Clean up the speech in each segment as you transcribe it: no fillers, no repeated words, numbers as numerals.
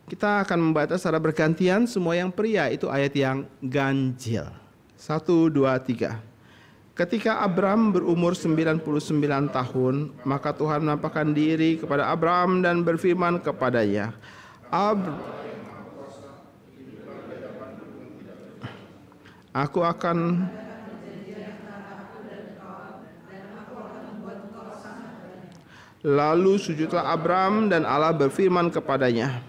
Kita akan membaca secara bergantian, semua yang pria itu ayat yang ganjil. 1, 2, 3. Ketika Abram berumur 99 tahun, maka Tuhan menampakkan diri kepada Abram dan berfirman kepadanya, Aku akan Lalu sujudlah Abram dan Allah berfirman kepadanya,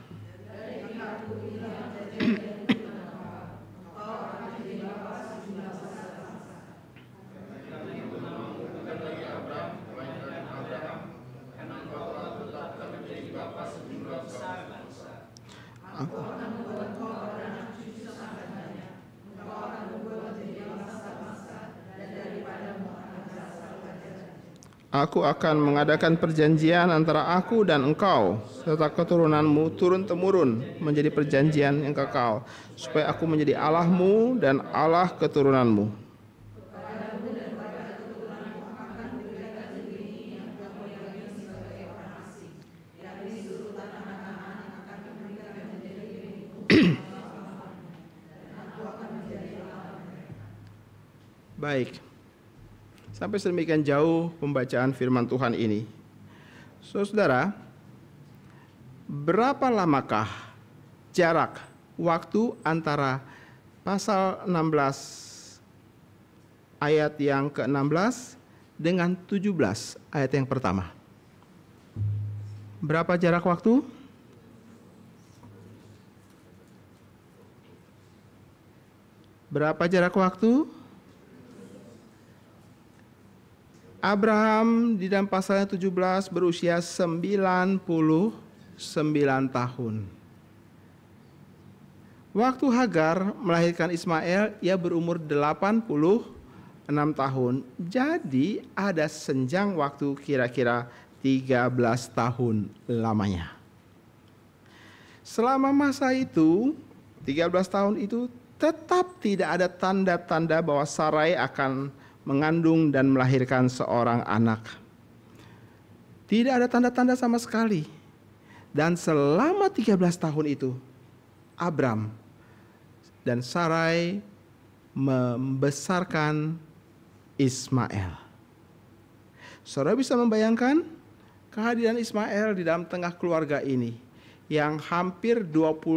Aku akan mengadakan perjanjian antara aku dan engkau, serta keturunanmu turun-temurun menjadi perjanjian yang kekal, supaya aku menjadi Allahmu dan Allah keturunanmu. Baik. Sampai sedemikian jauh pembacaan firman Tuhan ini. Saudara, berapa lamakah jarak waktu antara pasal 16 ayat yang ke-16 dengan 17 ayat yang pertama? Berapa jarak waktu? Berapa jarak waktu? Abraham di dalam pasalnya 17 berusia 99 tahun. Waktu Hagar melahirkan Ismail, ia berumur 86 tahun. Jadi ada senjang waktu kira-kira 13 tahun lamanya. Selama masa itu, 13 tahun itu tetap tidak ada tanda-tanda bahwa Sarai akan mengandung dan melahirkan seorang anak. Tidak ada tanda-tanda sama sekali. Dan selama 13 tahun itu, Abram dan Sarai membesarkan Ismail. Saudara bisa membayangkan kehadiran Ismail di dalam tengah keluarga ini yang hampir 25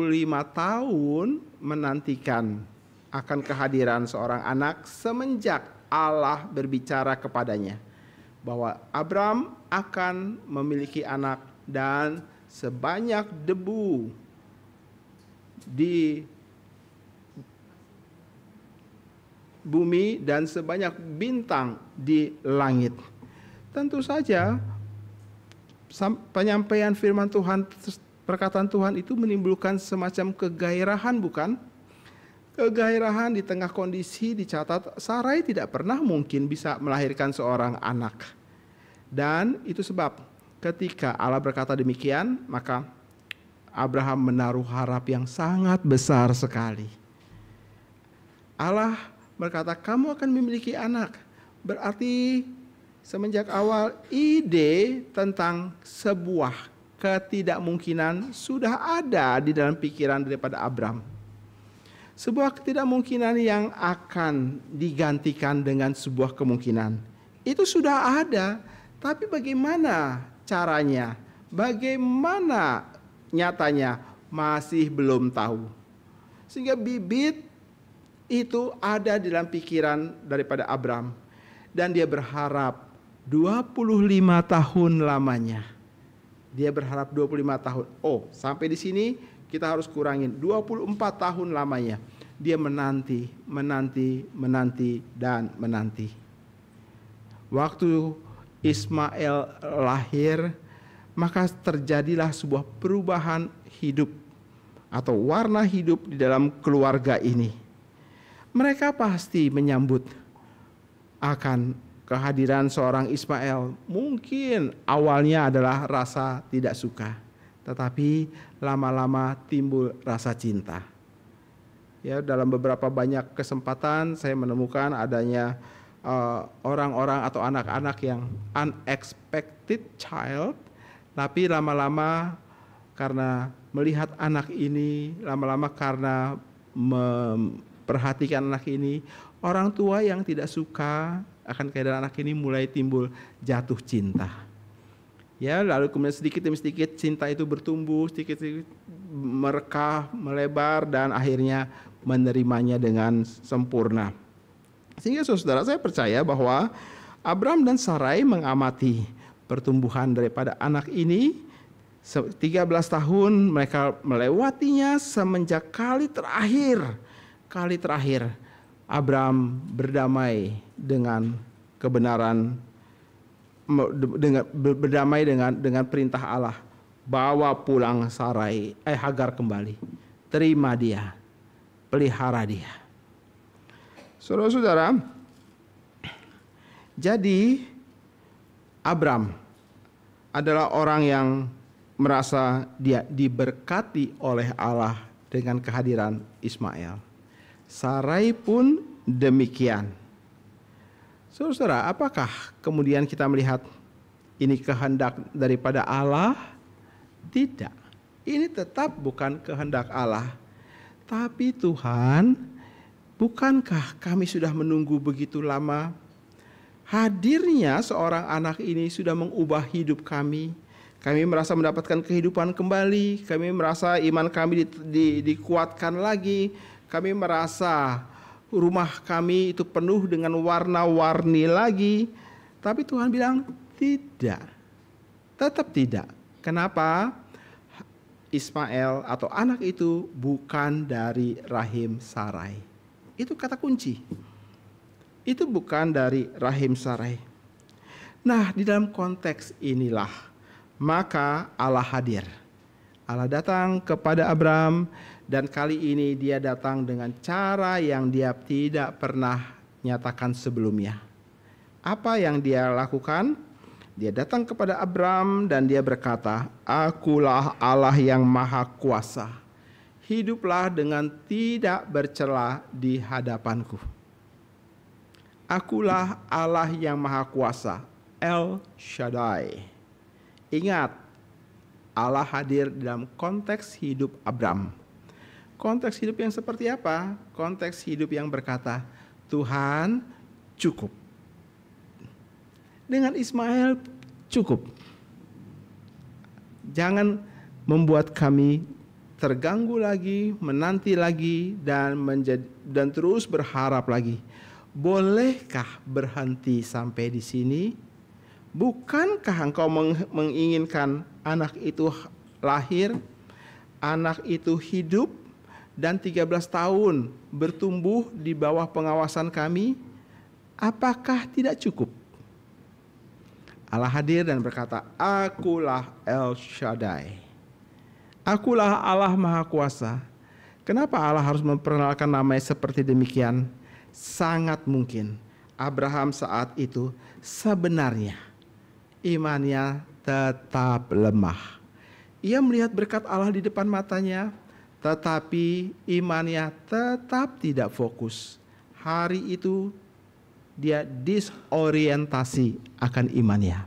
tahun menantikan akan kehadiran seorang anak semenjak Allah berbicara kepadanya bahwa Abram akan memiliki anak dan sebanyak debu di bumi dan sebanyak bintang di langit. Tentu saja penyampaian firman Tuhan, perkataan Tuhan itu menimbulkan semacam kegairahan, bukan? Kegairahan di tengah kondisi dicatat Sarai tidak pernah mungkin bisa melahirkan seorang anak. Dan itu sebab ketika Allah berkata demikian, maka Abraham menaruh harap yang sangat besar sekali. Allah berkata, kamu akan memiliki anak. Berarti semenjak awal ide tentang sebuah ketidakmungkinan sudah ada di dalam pikiran daripada Abram. Sebuah ketidakmungkinan yang akan digantikan dengan sebuah kemungkinan. Itu sudah ada, tapi bagaimana caranya? Bagaimana nyatanya? Masih belum tahu. Sehingga bibit itu ada di dalam pikiran daripada Abram. Dan dia berharap 25 tahun lamanya. Dia berharap 25 tahun. Oh, sampai di sini kita harus kurangin 24 tahun lamanya. Dia menanti, dan menanti. Waktu Ismail lahir, maka terjadilah sebuah perubahan hidup atau warna hidup di dalam keluarga ini. Mereka pasti menyambut akan kehadiran seorang Ismail. Mungkin awalnya adalah rasa tidak suka, tetapi lama-lama timbul rasa cinta. Ya, dalam beberapa banyak kesempatan saya menemukan adanya orang-orang atau anak-anak yang unexpected child, tapi lama-lama karena melihat anak ini, lama-lama karena memperhatikan anak ini, orang tua yang tidak suka akan keadaan anak ini mulai timbul jatuh cinta. Ya, lalu kemudian sedikit demi sedikit cinta itu bertumbuh, sedikit-sedikit merekah, melebar, dan akhirnya menerimanya dengan sempurna. Sehingga saudara, saya percaya bahwa Abram dan Sarai mengamati pertumbuhan daripada anak ini. 13 tahun mereka melewatinya semenjak kali terakhir Abram berdamai dengan kebenaran, berdamai dengan perintah Allah, bawa pulang Sarai, Hagar kembali, terima dia, pelihara dia. Saudara-saudara, jadi Abram adalah orang yang merasa dia diberkati oleh Allah dengan kehadiran Ismail. Sarai pun demikian. Saudara, apakah kemudian kita melihat ini kehendak daripada Allah? Tidak. Ini tetap bukan kehendak Allah. Tapi Tuhan, bukankah kami sudah menunggu begitu lama? Hadirnya seorang anak ini sudah mengubah hidup kami. Kami merasa mendapatkan kehidupan kembali. Kami merasa iman kami dikuatkan lagi. Kami merasa rumah kami itu penuh dengan warna-warni lagi. Tapi Tuhan bilang tidak. Tetap tidak. Kenapa? Ismail atau anak itu bukan dari rahim Sarai. Itu kata kunci. Itu bukan dari rahim Sarai. Nah, di dalam konteks inilah maka Allah hadir. Allah datang kepada Abram, dan kali ini dia datang dengan cara yang dia tidak pernah nyatakan sebelumnya. Apa yang dia lakukan? Dia datang kepada Abram dan dia berkata, "Akulah Allah yang maha kuasa. Hiduplah dengan tidak bercela di hadapanku." Akulah Allah yang maha kuasa, El Shaddai. Ingat, Allah hadir dalam konteks hidup Abram. Konteks hidup yang seperti apa? Konteks hidup yang berkata, Tuhan cukup. Dengan Ismail cukup. Jangan membuat kami terganggu lagi, menanti lagi, dan terus berharap lagi. Bolehkah berhenti sampai di sini? Bukankah engkau menginginkan anak itu lahir, anak itu hidup, dan 13 tahun bertumbuh di bawah pengawasan kami? Apakah tidak cukup? Allah hadir dan berkata, "Akulah El Shaddai. Akulah Allah Maha Kuasa." Kenapa Allah harus memperkenalkan namanya seperti demikian? Sangat mungkin Abraham saat itu sebenarnya imannya tetap lemah. Ia melihat berkat Allah di depan matanya, tetapi imannya tetap tidak fokus. Hari itu dia disorientasi akan imannya.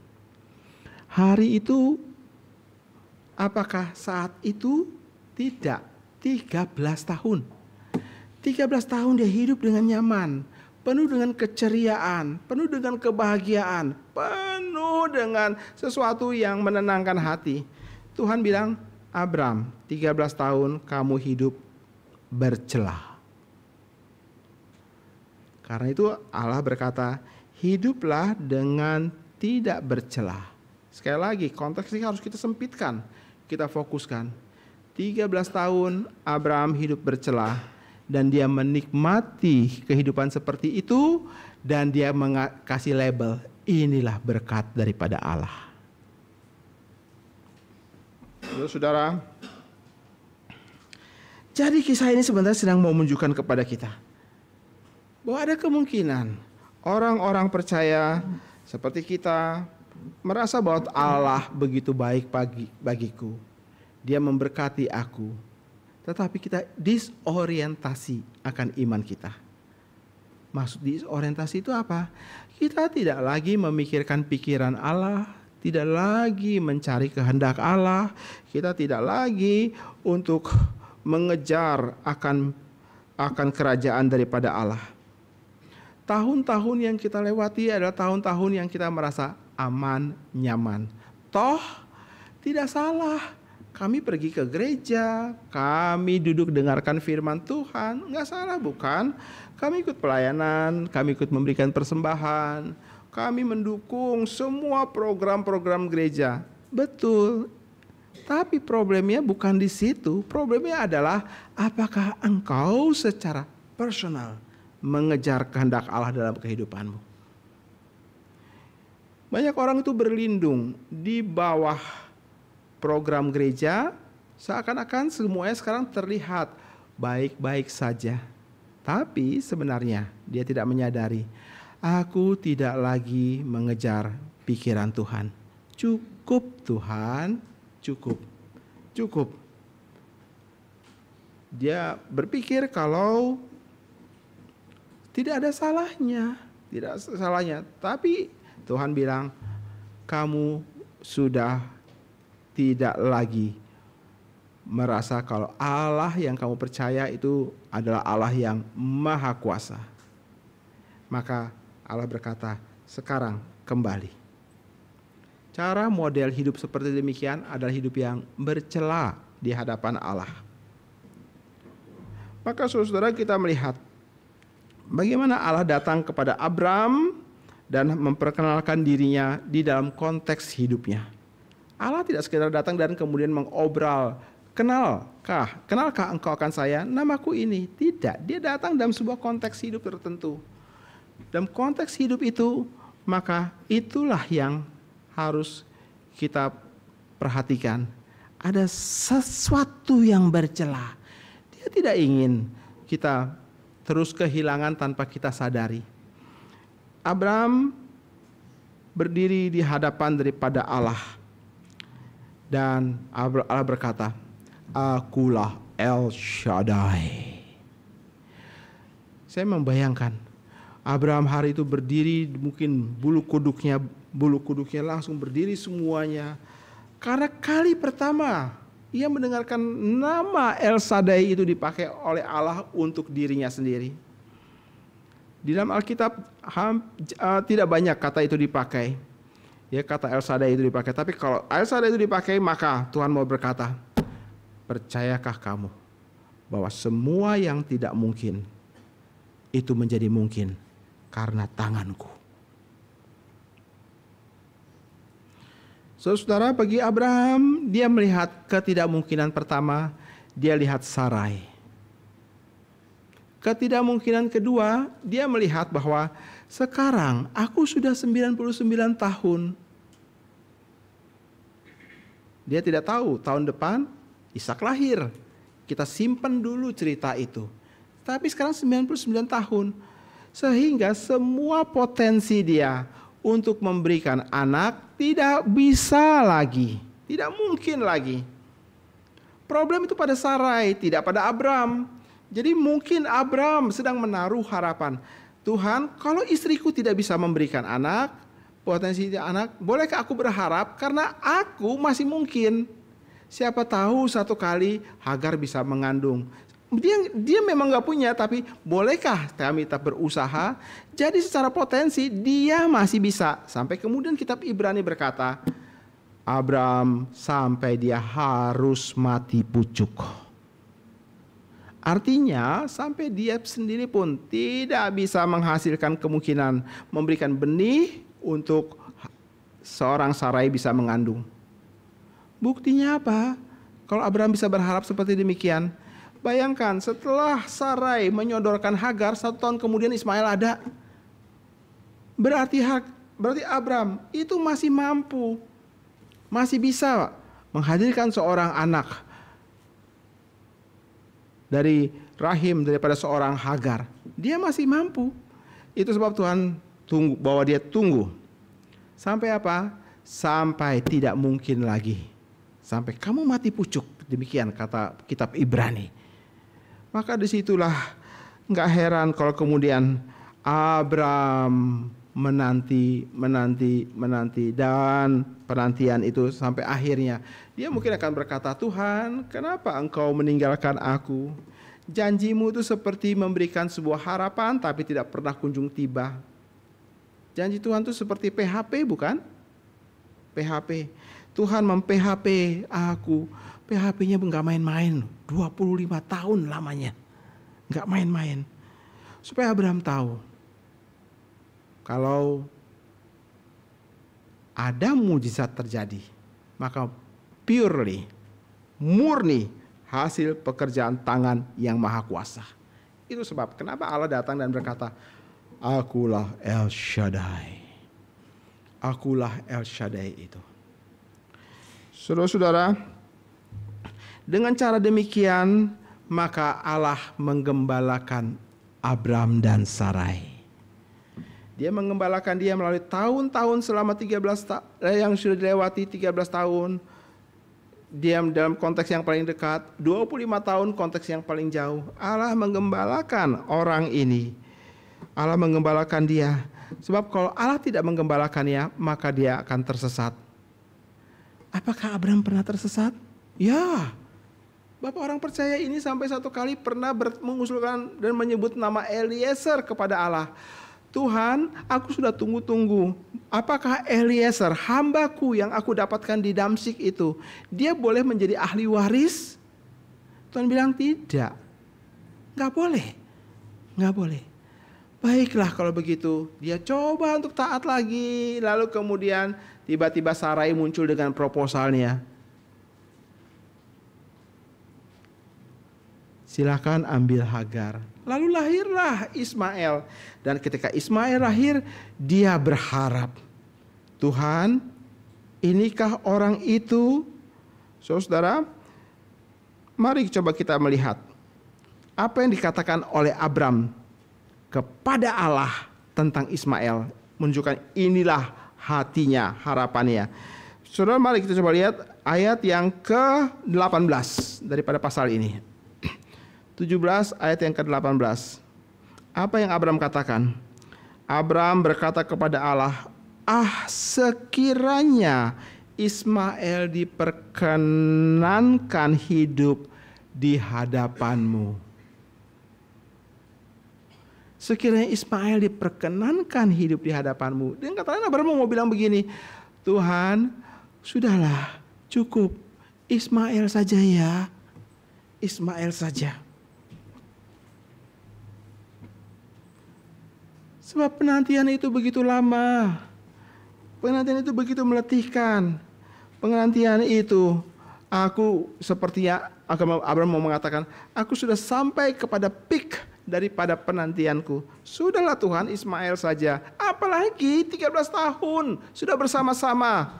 Hari itu, apakah saat itu? Tidak. 13 tahun. 13 tahun dia hidup dengan nyaman, penuh dengan keceriaan, penuh dengan kebahagiaan, penuh dengan sesuatu yang menenangkan hati. Tuhan bilang, Abram, 13 tahun kamu hidup bercelah. Karena itu Allah berkata, hiduplah dengan tidak bercelah. Sekali lagi, konteksnya harus kita sempitkan, kita fokuskan. 13 tahun Abram hidup bercelah. Dan dia menikmati kehidupan seperti itu, dan dia kasih label, inilah berkat daripada Allah. Saudara, jadi kisah ini sebenarnya sedang mau menunjukkan kepada kita bahwa ada kemungkinan orang-orang percaya seperti kita merasa bahwa Allah begitu baik bagiku, Dia memberkati aku. Tetapi kita disorientasi akan iman kita. Maksud disorientasi itu apa? Kita tidak lagi memikirkan pikiran Allah, tidak lagi mencari kehendak Allah, kita tidak lagi untuk mengejar akan kerajaan daripada Allah. Tahun-tahun yang kita lewati adalah tahun-tahun yang kita merasa aman, nyaman. Toh tidak salah, kami pergi ke gereja, kami duduk dengarkan firman Tuhan, nggak salah bukan? Kami ikut pelayanan, kami ikut memberikan persembahan, kami mendukung semua program-program gereja. Betul, tapi problemnya bukan di situ. Problemnya adalah apakah engkau secara personal mengejar kehendak Allah dalam kehidupanmu. Banyak orang itu berlindung di bawah program gereja, seakan-akan semuanya sekarang terlihat baik-baik saja. Tapi sebenarnya dia tidak menyadari, aku tidak lagi mengejar pikiran Tuhan. Cukup Tuhan, cukup. Dia berpikir kalau tidak ada salahnya. Tapi Tuhan bilang, kamu sudah tidak lagi merasa kalau Allah yang kamu percaya itu adalah Allah yang maha kuasa. Maka Allah berkata, sekarang kembali. Cara model hidup seperti demikian adalah hidup yang bercela di hadapan Allah. Maka saudara, kita melihat bagaimana Allah datang kepada Abram dan memperkenalkan dirinya di dalam konteks hidupnya. Allah tidak sekedar datang dan kemudian mengobrol, kenalkah engkau akan saya, namaku ini. Tidak, dia datang dalam sebuah konteks hidup tertentu. Dalam konteks hidup itu, maka itulah yang harus kita perhatikan. Ada sesuatu yang bercela. Dia tidak ingin kita terus kehilangan tanpa kita sadari. Abram berdiri di hadapan daripada Allah. Dan Allah berkata, akulah El Shaddai. Saya membayangkan Abraham hari itu berdiri, mungkin bulu kuduknya langsung berdiri semuanya. Karena kali pertama ia mendengarkan nama El Shaddai itu dipakai oleh Allah untuk dirinya sendiri. Di dalam Alkitab tidak banyak kata itu dipakai. Ya, kata El Shaddai itu dipakai. Tapi kalau El Shaddai itu dipakai, maka Tuhan mau berkata, percayakah kamu bahwa semua yang tidak mungkin itu menjadi mungkin karena tanganku. Saudara, bagi Abraham, dia melihat ketidakmungkinan pertama, dia lihat Sarai. Ketidakmungkinan kedua, dia melihat bahwa sekarang aku sudah 99 tahun. Dia tidak tahu tahun depan Ishak lahir. Kita simpan dulu cerita itu. Tapi sekarang 99 tahun. Sehingga semua potensi dia untuk memberikan anak tidak bisa lagi. Tidak mungkin lagi. Problem itu pada Sarai, tidak pada Abram. Jadi mungkin Abram sedang menaruh harapan. Tuhan, kalau istriku tidak bisa memberikan anak, potensi anak, bolehkah aku berharap karena aku masih mungkin. Siapa tahu satu kali Hagar bisa mengandung. Dia memang gak punya, tapi bolehkah kami tetap berusaha? Jadi secara potensi dia masih bisa. Sampai kemudian kitab Ibrani berkata, Abram sampai dia harus mati pucuk. Artinya sampai dia sendiri pun tidak bisa menghasilkan kemungkinan memberikan benih untuk seorang Sarai bisa mengandung. Buktinya apa? Kalau Abraham bisa berharap seperti demikian, bayangkan setelah Sarai menyodorkan Hagar, 1 tahun kemudian Ismail ada. Berarti Abraham itu masih mampu, masih bisa menghadirkan seorang anak dari rahim daripada seorang Hagar. Dia masih mampu. Itu sebab Tuhan tunggu. Sampai apa? Sampai tidak mungkin lagi. Sampai kamu mati pucuk. Demikian kata kitab Ibrani. Maka disitulah nggak heran kalau kemudian Abram menanti, dan penantian itu sampai akhirnya dia mungkin akan berkata, Tuhan, kenapa Engkau meninggalkan aku? Janjimu itu seperti memberikan sebuah harapan tapi tidak pernah kunjung tiba. Janji Tuhan itu seperti PHP, bukan? PHP. Tuhan mem-PHP aku. PHP-nya enggak main-main, 25 tahun lamanya. Enggak main-main. Supaya Abraham tahu, kalau ada mujizat terjadi, maka murni hasil pekerjaan tangan yang maha kuasa. Itu sebab kenapa Allah datang dan berkata, Akulah El Shaddai. Akulah El Shaddai itu. Saudara-saudara, dengan cara demikian, maka Allah menggembalakan Abram dan Sarai. Dia mengembalakan dia melalui tahun-tahun selama 13 yang sudah dilewati 13 tahun. Dia dalam konteks yang paling dekat, 25 tahun konteks yang paling jauh. Allah menggembalakan orang ini. Allah menggembalakan dia. Sebab kalau Allah tidak menggembalakannya, maka dia akan tersesat. Apakah Abram pernah tersesat? Ya. Bapak orang percaya ini sampai satu kali pernah mengusulkan dan menyebut nama Eliezer kepada Allah. Tuhan, aku sudah tunggu-tunggu. Apakah Eliezer, hambaku yang aku dapatkan di Damsyik itu, dia boleh menjadi ahli waris? Tuhan bilang tidak. Nggak boleh. Nggak boleh. Baiklah kalau begitu. Dia coba untuk taat lagi. Lalu kemudian tiba-tiba Sarai muncul dengan proposalnya. Silakan ambil Hagar. Lalu lahirlah Ismail. Dan ketika Ismail lahir, dia berharap, Tuhan, inikah orang itu? Saudara, mari coba kita melihat apa yang dikatakan oleh Abram kepada Allah tentang Ismail. Menunjukkan inilah hatinya, harapannya. Saudara, mari kita coba lihat ayat yang ke-18 daripada pasal ini. 17 ayat yang ke-18. Apa yang Abram katakan? Abram berkata kepada Allah, sekiranya Ismail diperkenankan hidup di hadapanmu. Sekiranya Ismail diperkenankan hidup di hadapanmu. Dan katanya Abram mau bilang begini, Tuhan, sudahlah, cukup. Ismail saja ya. Ismail saja. Sebab penantian itu begitu lama. Penantian itu begitu meletihkan. Penantian itu, aku sepertinya Abram mau mengatakan, aku sudah sampai kepada peak daripada penantianku. Sudahlah Tuhan, Ismail saja. Apalagi 13 tahun sudah bersama-sama.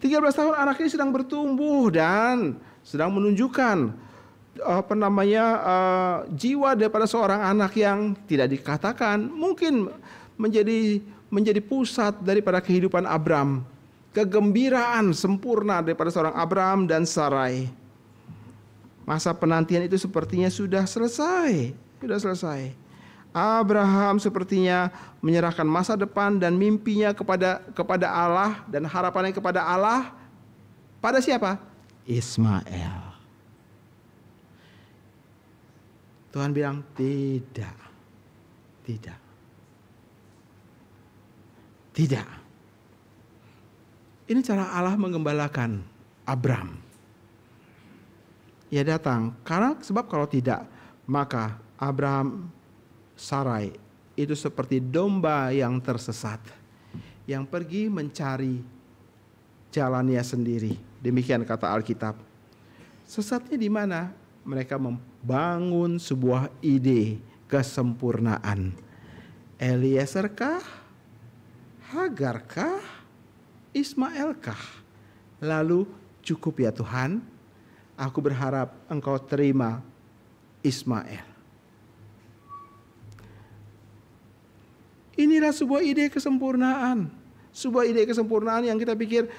13 tahun anak ini sedang bertumbuh dan sedang menunjukkan jiwa daripada seorang anak yang tidak dikatakan mungkin menjadi pusat daripada kehidupan Abram. Kegembiraan sempurna daripada seorang Abram dan Sarai. Masa penantian itu sepertinya sudah selesai. Abraham sepertinya menyerahkan masa depan dan mimpinya kepada Allah dan harapannya kepada Allah. Pada siapa? Ismail. Tuhan bilang tidak. Ini cara Allah menggembalakan Abram. Ia datang sebab kalau tidak, maka Abraham, Sarai itu seperti domba yang tersesat, yang pergi mencari jalannya sendiri. Demikian kata Alkitab. Sesatnya di mana? Mereka membangun sebuah ide kesempurnaan. Eliezerkah? Hagarkah? Ismailkah? Lalu cukup ya Tuhan, aku berharap Engkau terima Ismail. Inilah sebuah ide kesempurnaan. Sebuah ide kesempurnaan yang kita pikir,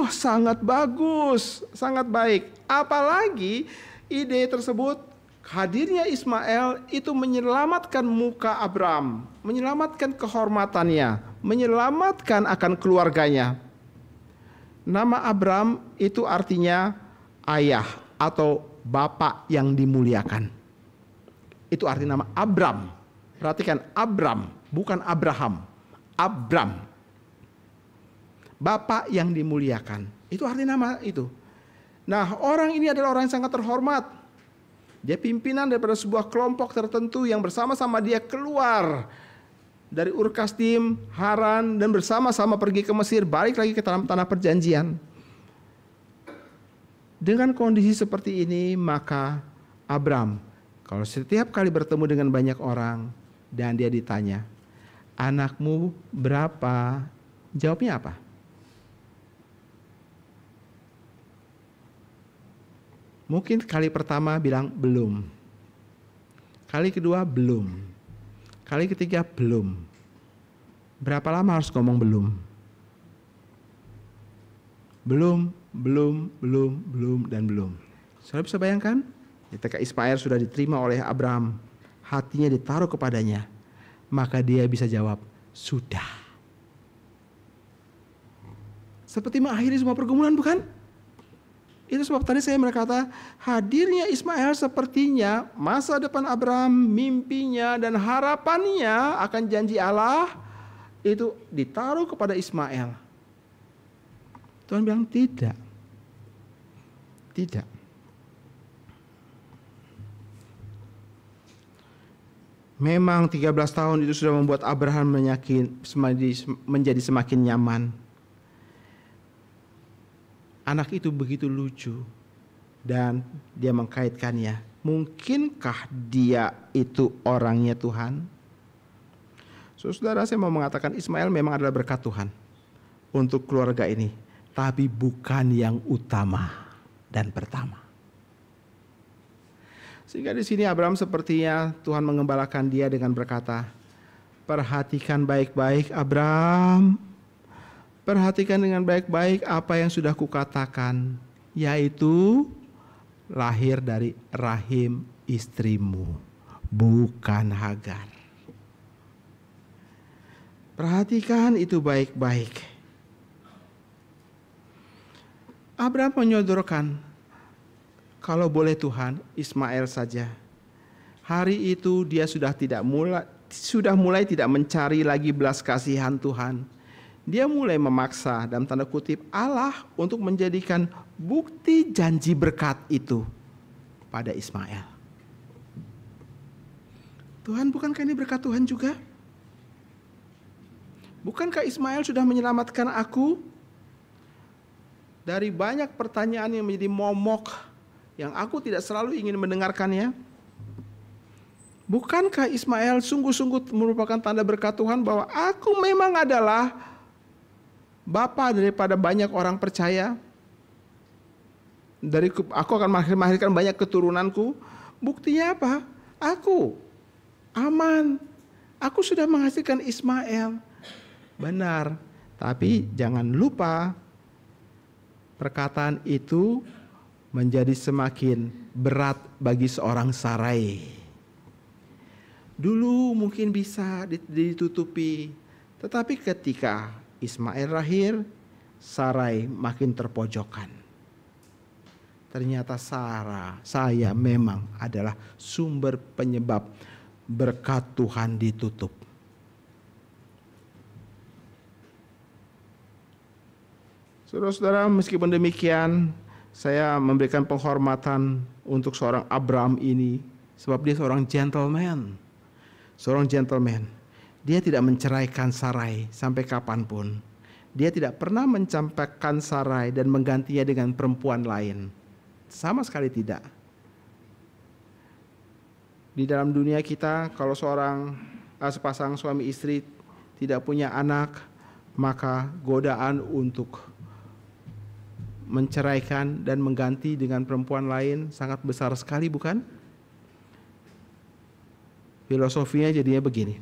sangat bagus, sangat baik. Apalagi ide tersebut, hadirnya Ismail itu menyelamatkan muka Abram, menyelamatkan kehormatannya, menyelamatkan akan keluarganya. Nama Abram itu artinya ayah atau bapak yang dimuliakan. Itu arti nama Abram. Perhatikan, Abram, bukan Abraham. Abram. Bapak yang dimuliakan. Itu arti nama itu. Nah, orang ini adalah orang yang sangat terhormat. Dia pimpinan daripada sebuah kelompok tertentu yang bersama-sama dia keluar dari Ur Kasdim, Haran, dan bersama-sama pergi ke Mesir, balik lagi ke tanah perjanjian. Dengan kondisi seperti ini, maka Abram, kalau setiap kali bertemu dengan banyak orang dan dia ditanya, anakmu berapa? Jawabnya apa? Mungkin kali pertama bilang belum. Kali kedua belum. Kali ketiga belum. Berapa lama harus ngomong belum? Belum, dan belum. Saudara bisa bayangkan? Ketika Ismail sudah diterima oleh Abraham, hatinya ditaruh kepadanya, maka dia bisa jawab, sudah. Seperti mengakhiri semua pergumulan, bukan? Itu sebab tadi saya berkata, hadirnya Ismail sepertinya masa depan Abraham, mimpinya dan harapannya akan janji Allah itu ditaruh kepada Ismail. Tuhan bilang tidak. Tidak. Memang 13 tahun itu sudah membuat Abraham menjadi semakin nyaman. Anak itu begitu lucu dan dia mengkaitkannya. Mungkinkah dia itu orangnya Tuhan? Saudara, saya mau mengatakan Ismail memang adalah berkat Tuhan untuk keluarga ini, tapi bukan yang utama dan pertama. Sehingga di sini Abraham sepertinya Tuhan mengembalakan dia dengan berkata, perhatikan baik-baik Abraham. Perhatikan dengan baik-baik apa yang sudah kukatakan, yaitu lahir dari rahim istrimu, bukan Hagar. Perhatikan itu baik-baik. Abraham menyodorkan, kalau boleh Tuhan, Ismail saja. Hari itu dia sudah mulai tidak mencari lagi belas kasihan Tuhan. Dia mulai memaksa dalam tanda kutip Allah untuk menjadikan bukti janji berkat itu pada Ismail. Tuhan, bukankah ini berkat Tuhan juga? Bukankah Ismail sudah menyelamatkan aku dari banyak pertanyaan yang menjadi momok yang aku tidak selalu ingin mendengarkannya? Bukankah Ismail sungguh-sungguh merupakan tanda berkat Tuhan bahwa aku memang adalah bapa daripada banyak orang percaya? Aku akan melahirkan banyak keturunanku. Buktinya apa? Aku aman. Aku sudah menghasilkan Ismail. Benar. Tapi jangan lupa, perkataan itu menjadi semakin berat bagi seorang Sarai. Dulu mungkin bisa ditutupi, tetapi ketika Ismail lahir, Sarai makin terpojokkan. Ternyata saya memang adalah sumber penyebab berkat Tuhan ditutup. Saudara-saudara, meskipun demikian, saya memberikan penghormatan untuk seorang Abram ini, sebab dia seorang gentleman. Seorang gentleman. Dia tidak menceraikan Sarai sampai kapanpun. Dia tidak pernah mencampakkan Sarai dan menggantinya dengan perempuan lain. Sama sekali tidak. Di dalam dunia kita, kalau sepasang suami istri tidak punya anak, maka godaan untuk menceraikan dan mengganti dengan perempuan lain sangat besar sekali, bukan? Filosofinya jadinya begini.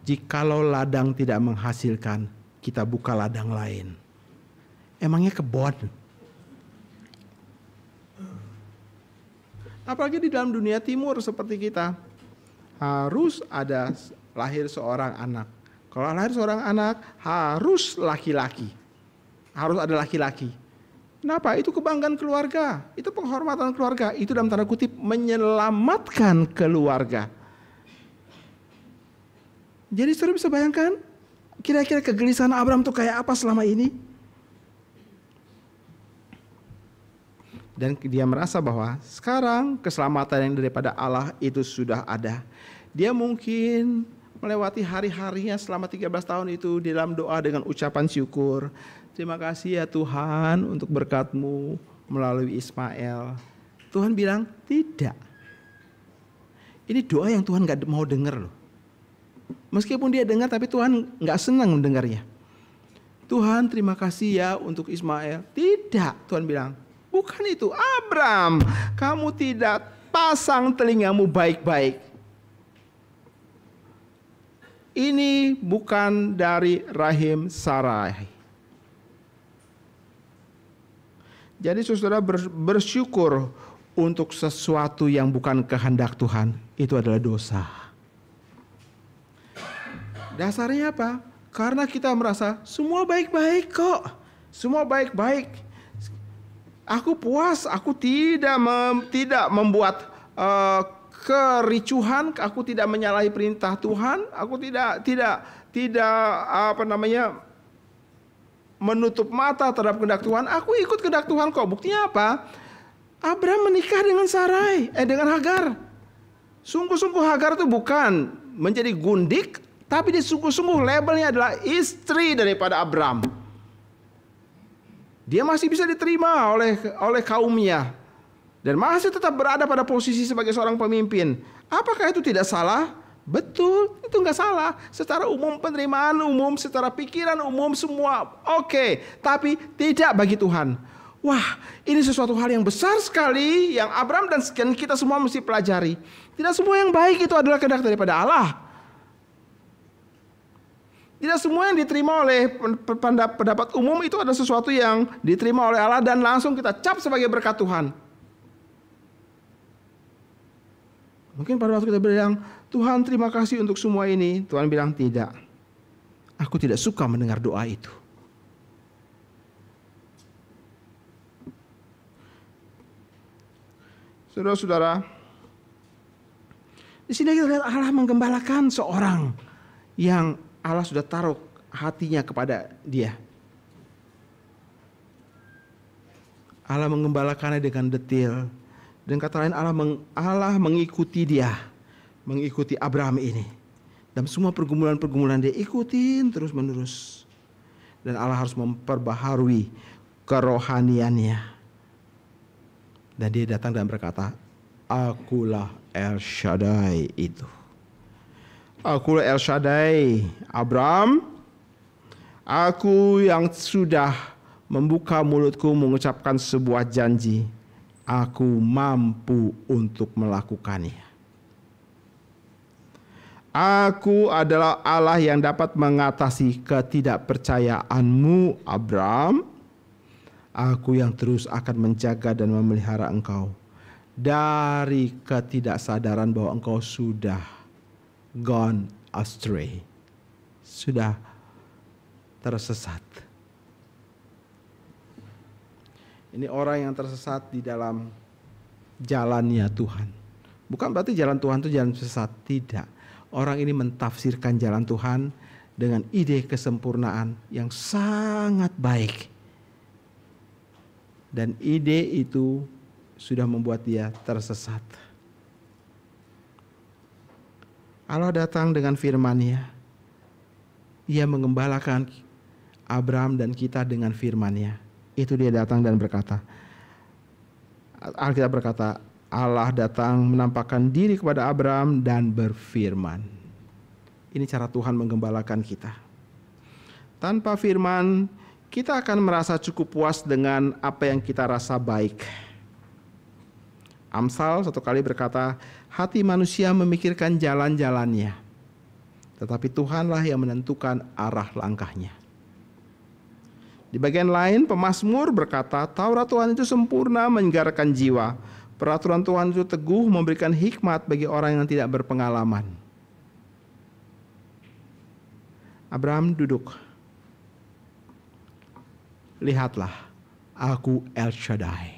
Jikalau ladang tidak menghasilkan, kita buka ladang lain. Emangnya kebon? Apalagi di dalam dunia timur seperti kita. Harus ada lahir seorang anak. Kalau lahir seorang anak harus laki-laki. Harus ada laki-laki. Kenapa? Itu kebanggaan keluarga. Itu penghormatan keluarga. Itu dalam tanda kutip menyelamatkan keluarga. Jadi saudara bisa bayangkan kira-kira kegelisahan Abraham itu kayak apa selama ini? Dan dia merasa bahwa sekarang keselamatan yang daripada Allah itu sudah ada. Dia mungkin melewati hari-harinya selama 13 tahun itu di dalam doa dengan ucapan syukur. Terima kasih ya Tuhan untuk berkat-Mu melalui Ismail. Tuhan bilang tidak. Ini doa yang Tuhan gak mau dengar loh. Meskipun dia dengar tapi Tuhan gak senang mendengarnya. Tuhan terima kasih ya untuk Ismail. Tidak, Tuhan bilang. Bukan itu, Abram, kamu tidak pasang telingamu baik-baik. Ini bukan dari rahim Sarai. Jadi saudara bersyukur untuk sesuatu yang bukan kehendak Tuhan. Itu adalah dosa. Dasarnya apa? Karena kita merasa semua baik-baik kok. Semua baik-baik. Aku puas, aku tidak membuat kericuhan, aku tidak menyalahi perintah Tuhan, aku tidak menutup mata terhadap kehendak Tuhan. Aku ikut kehendak Tuhan kok. Buktinya apa? Abraham menikah dengan dengan Hagar. Sungguh-sungguh Hagar itu bukan menjadi gundik, tapi dia sungguh-sungguh labelnya adalah istri daripada Abraham. Dia masih bisa diterima oleh kaumnya. Dan masih tetap berada pada posisi sebagai seorang pemimpin. Apakah itu tidak salah? Betul, itu nggak salah. Secara umum, penerimaan umum, secara pikiran umum, semua oke. Tapi tidak bagi Tuhan. Wah, ini sesuatu hal yang besar sekali yang Abraham dan kita semua mesti pelajari. Tidak semua yang baik itu adalah kehendak daripada Allah. Tidak semua yang diterima oleh pendapat umum itu adalah sesuatu yang diterima oleh Allah dan langsung kita cap sebagai berkat Tuhan. Mungkin pada waktu kita bilang, Tuhan terima kasih untuk semua ini. Tuhan bilang tidak. Aku tidak suka mendengar doa itu. Saudara-saudara, di sini kita lihat Allah menggembalakan seorang yang Allah sudah taruh hatinya kepada dia. Allah menggembalakannya dengan detail. Dan kata lain Allah mengikuti dia. Mengikuti Abraham ini. Dan semua pergumulan-pergumulan dia ikutin terus menerus. Dan Allah harus memperbaharui kerohaniannya. Dan dia datang dan berkata, Akulah El Shaddai itu. Akulah El Shaddai, Abraham. Aku yang sudah membuka mulutku mengucapkan sebuah janji. Aku mampu untuk melakukannya. Aku adalah Allah yang dapat mengatasi ketidakpercayaanmu, Abraham. Aku yang terus akan menjaga dan memelihara engkau dari ketidaksadaran bahwa engkau sudah gone astray, sudah tersesat. Ini orang yang tersesat di dalam jalannya Tuhan. Bukan berarti jalan Tuhan itu jalan sesat, tidak. Orang ini mentafsirkan jalan Tuhan dengan ide kesempurnaan yang sangat baik. Dan ide itu sudah membuat dia tersesat. Allah datang dengan firman-Nya. Ia mengembalakan Abraham dan kita dengan firman-Nya. Itu dia datang dan berkata. Alkitab berkata, Allah datang menampakkan diri kepada Abraham dan berfirman. Ini cara Tuhan menggembalakan kita. Tanpa firman, kita akan merasa cukup puas dengan apa yang kita rasa baik. Amsal satu kali berkata, hati manusia memikirkan jalan-jalannya, tetapi Tuhanlah yang menentukan arah langkahnya. Di bagian lain, pemazmur berkata, Taurat Tuhan itu sempurna menyegarkan jiwa. Peraturan Tuhan itu teguh memberikan hikmat bagi orang yang tidak berpengalaman. Abraham duduk. Lihatlah, aku El Shaddai.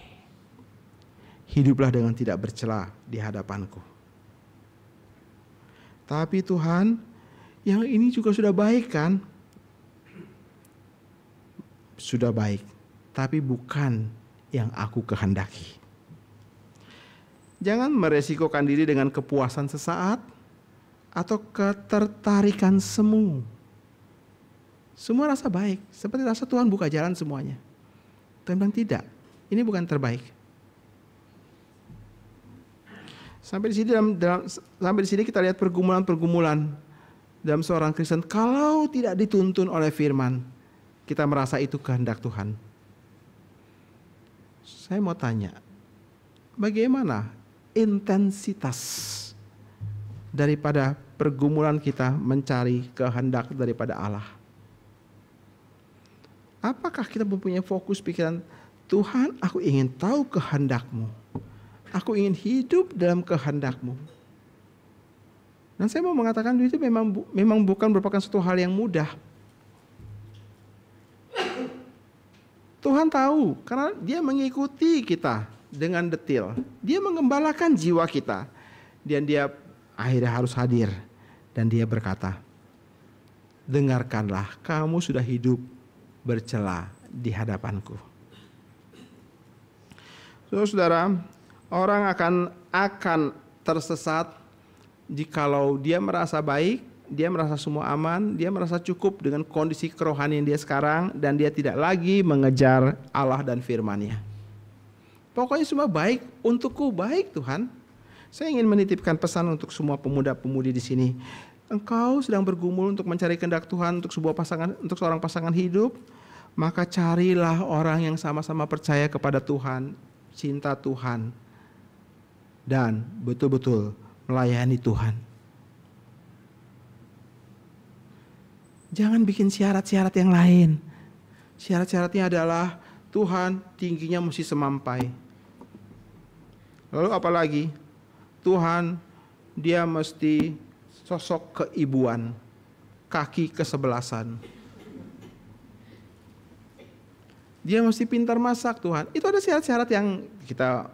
Hiduplah dengan tidak bercela di hadapanku. Tapi Tuhan, yang ini juga sudah baik kan? Sudah baik, tapi bukan yang aku kehendaki. Jangan meresikokan diri dengan kepuasan sesaat atau ketertarikan semu. Semua rasa baik, seperti rasa Tuhan buka jalan semuanya. Tuhan bilang tidak, ini bukan terbaik. Sampai di sini kita lihat pergumulan-pergumulan dalam seorang Kristen. Kalau tidak dituntun oleh firman, kita merasa itu kehendak Tuhan. Saya mau tanya, bagaimana intensitas daripada pergumulan kita mencari kehendak daripada Allah? Apakah kita mempunyai fokus pikiran, Tuhan, aku ingin tahu kehendak-Mu. Aku ingin hidup dalam kehendak-Mu. Dan saya mau mengatakan itu memang bukan merupakan suatu hal yang mudah. Tuhan tahu, karena Dia mengikuti kita dengan detail. Dia mengembalakan jiwa kita. Dan Dia akhirnya harus hadir. Dan Dia berkata, dengarkanlah, kamu sudah hidup bercela di hadapanku. Saudara, orang akan tersesat jikalau dia merasa baik, dia merasa semua aman, dia merasa cukup dengan kondisi kerohanian dia sekarang, dan dia tidak lagi mengejar Allah dan firman-Nya. Pokoknya semua baik, untukku baik Tuhan. Saya ingin menitipkan pesan untuk semua pemuda-pemudi di sini. Engkau sedang bergumul untuk mencari kehendak Tuhan untuk seorang pasangan hidup, maka carilah orang yang sama-sama percaya kepada Tuhan, cinta Tuhan, dan betul-betul melayani Tuhan. Jangan bikin syarat-syarat yang lain. Syarat-syaratnya adalah Tuhan tingginya mesti semampai. Lalu apalagi? Tuhan dia mesti sosok keibuan, kaki kesebelasan. Dia mesti pintar masak Tuhan. Itu ada syarat-syarat yang kita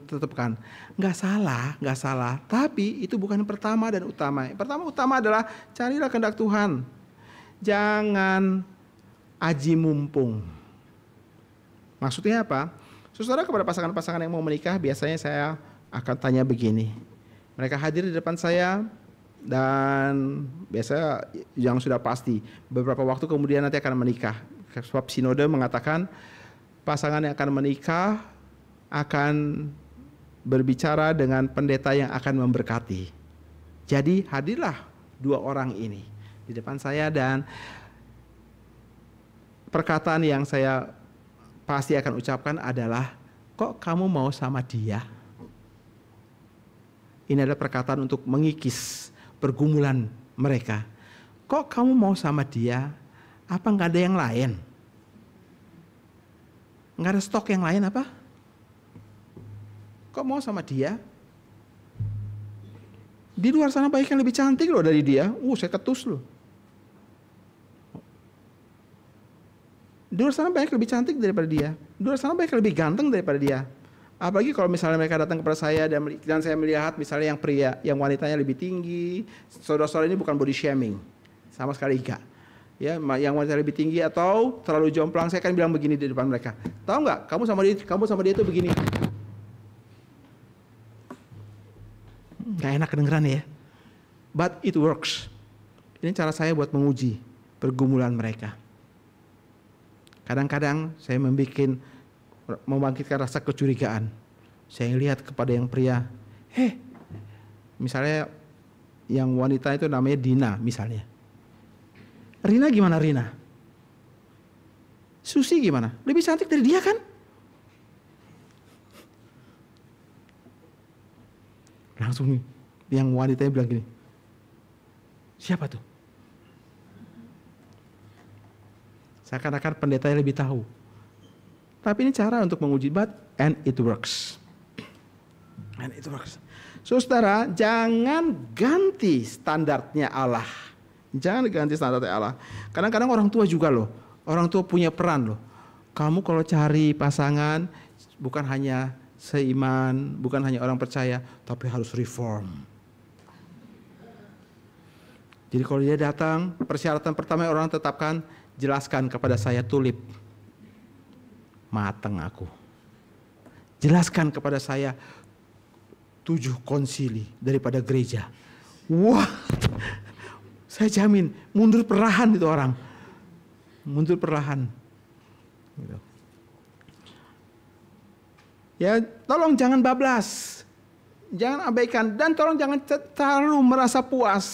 tetapkan. Nggak salah. Tapi itu bukan yang pertama dan utama. Yang utama adalah carilah kehendak Tuhan. Jangan aji mumpung. Maksudnya apa? Saudara, kepada pasangan-pasangan yang mau menikah, biasanya saya akan tanya begini. Mereka hadir di depan saya, dan biasanya yang sudah pasti beberapa waktu kemudian nanti akan menikah. Sebab sinode mengatakan pasangan yang akan menikah akan berbicara dengan pendeta yang akan memberkati. Jadi hadirlah dua orang ini di depan saya, dan perkataan yang saya pasti akan ucapkan adalah, kok kamu mau sama dia? Ini adalah perkataan untuk mengikis pergumulan mereka. Kok kamu mau sama dia? Apa nggak ada yang lain? Nggak ada stok yang lain apa? Kok mau sama dia? Di luar sana banyak yang lebih cantik loh dari dia. Saya ketus loh. Di luar sana banyak yang lebih cantik daripada dia. Di luar sana banyak yang lebih ganteng daripada dia. Apalagi kalau misalnya mereka datang kepada saya dan saya melihat misalnya yang pria, yang wanitanya lebih tinggi. Saudara-saudara, ini bukan body shaming, sama sekali enggak. Ya, yang wanita lebih tinggi atau terlalu jomplang, saya akan bilang begini di depan mereka. Tahu nggak? Kamu sama dia itu begini. Nggak enak kedengeran ya. But it works. Ini cara saya buat menguji pergumulan mereka. Kadang-kadang saya membangkitkan rasa kecurigaan. Saya lihat kepada yang pria, misalnya yang wanita itu namanya Dina misalnya. Rina gimana Rina? Susi gimana? Lebih cantik dari dia kan? Langsung yang wanitanya bilang gini, siapa tuh? Seakan-akan pendetanya lebih tahu. Tapi ini cara untuk menguji, and it works. And it works. Saudara, jangan ganti standarnya Allah. Jangan ganti standar Allah. Kadang-kadang orang tua juga loh. Orang tua punya peran loh. Kamu kalau cari pasangan bukan hanya seiman, bukan hanya orang percaya, tapi harus reform. Jadi kalau dia datang, persyaratan pertama yang orang tetapkan, jelaskan kepada saya tulip. Mateng aku. Jelaskan kepada saya 7 konsili daripada gereja. Wah, saya jamin mundur perlahan itu orang. Mundur perlahan. Gitu. Ya, tolong jangan bablas. Jangan abaikan dan tolong jangan terlalu merasa puas.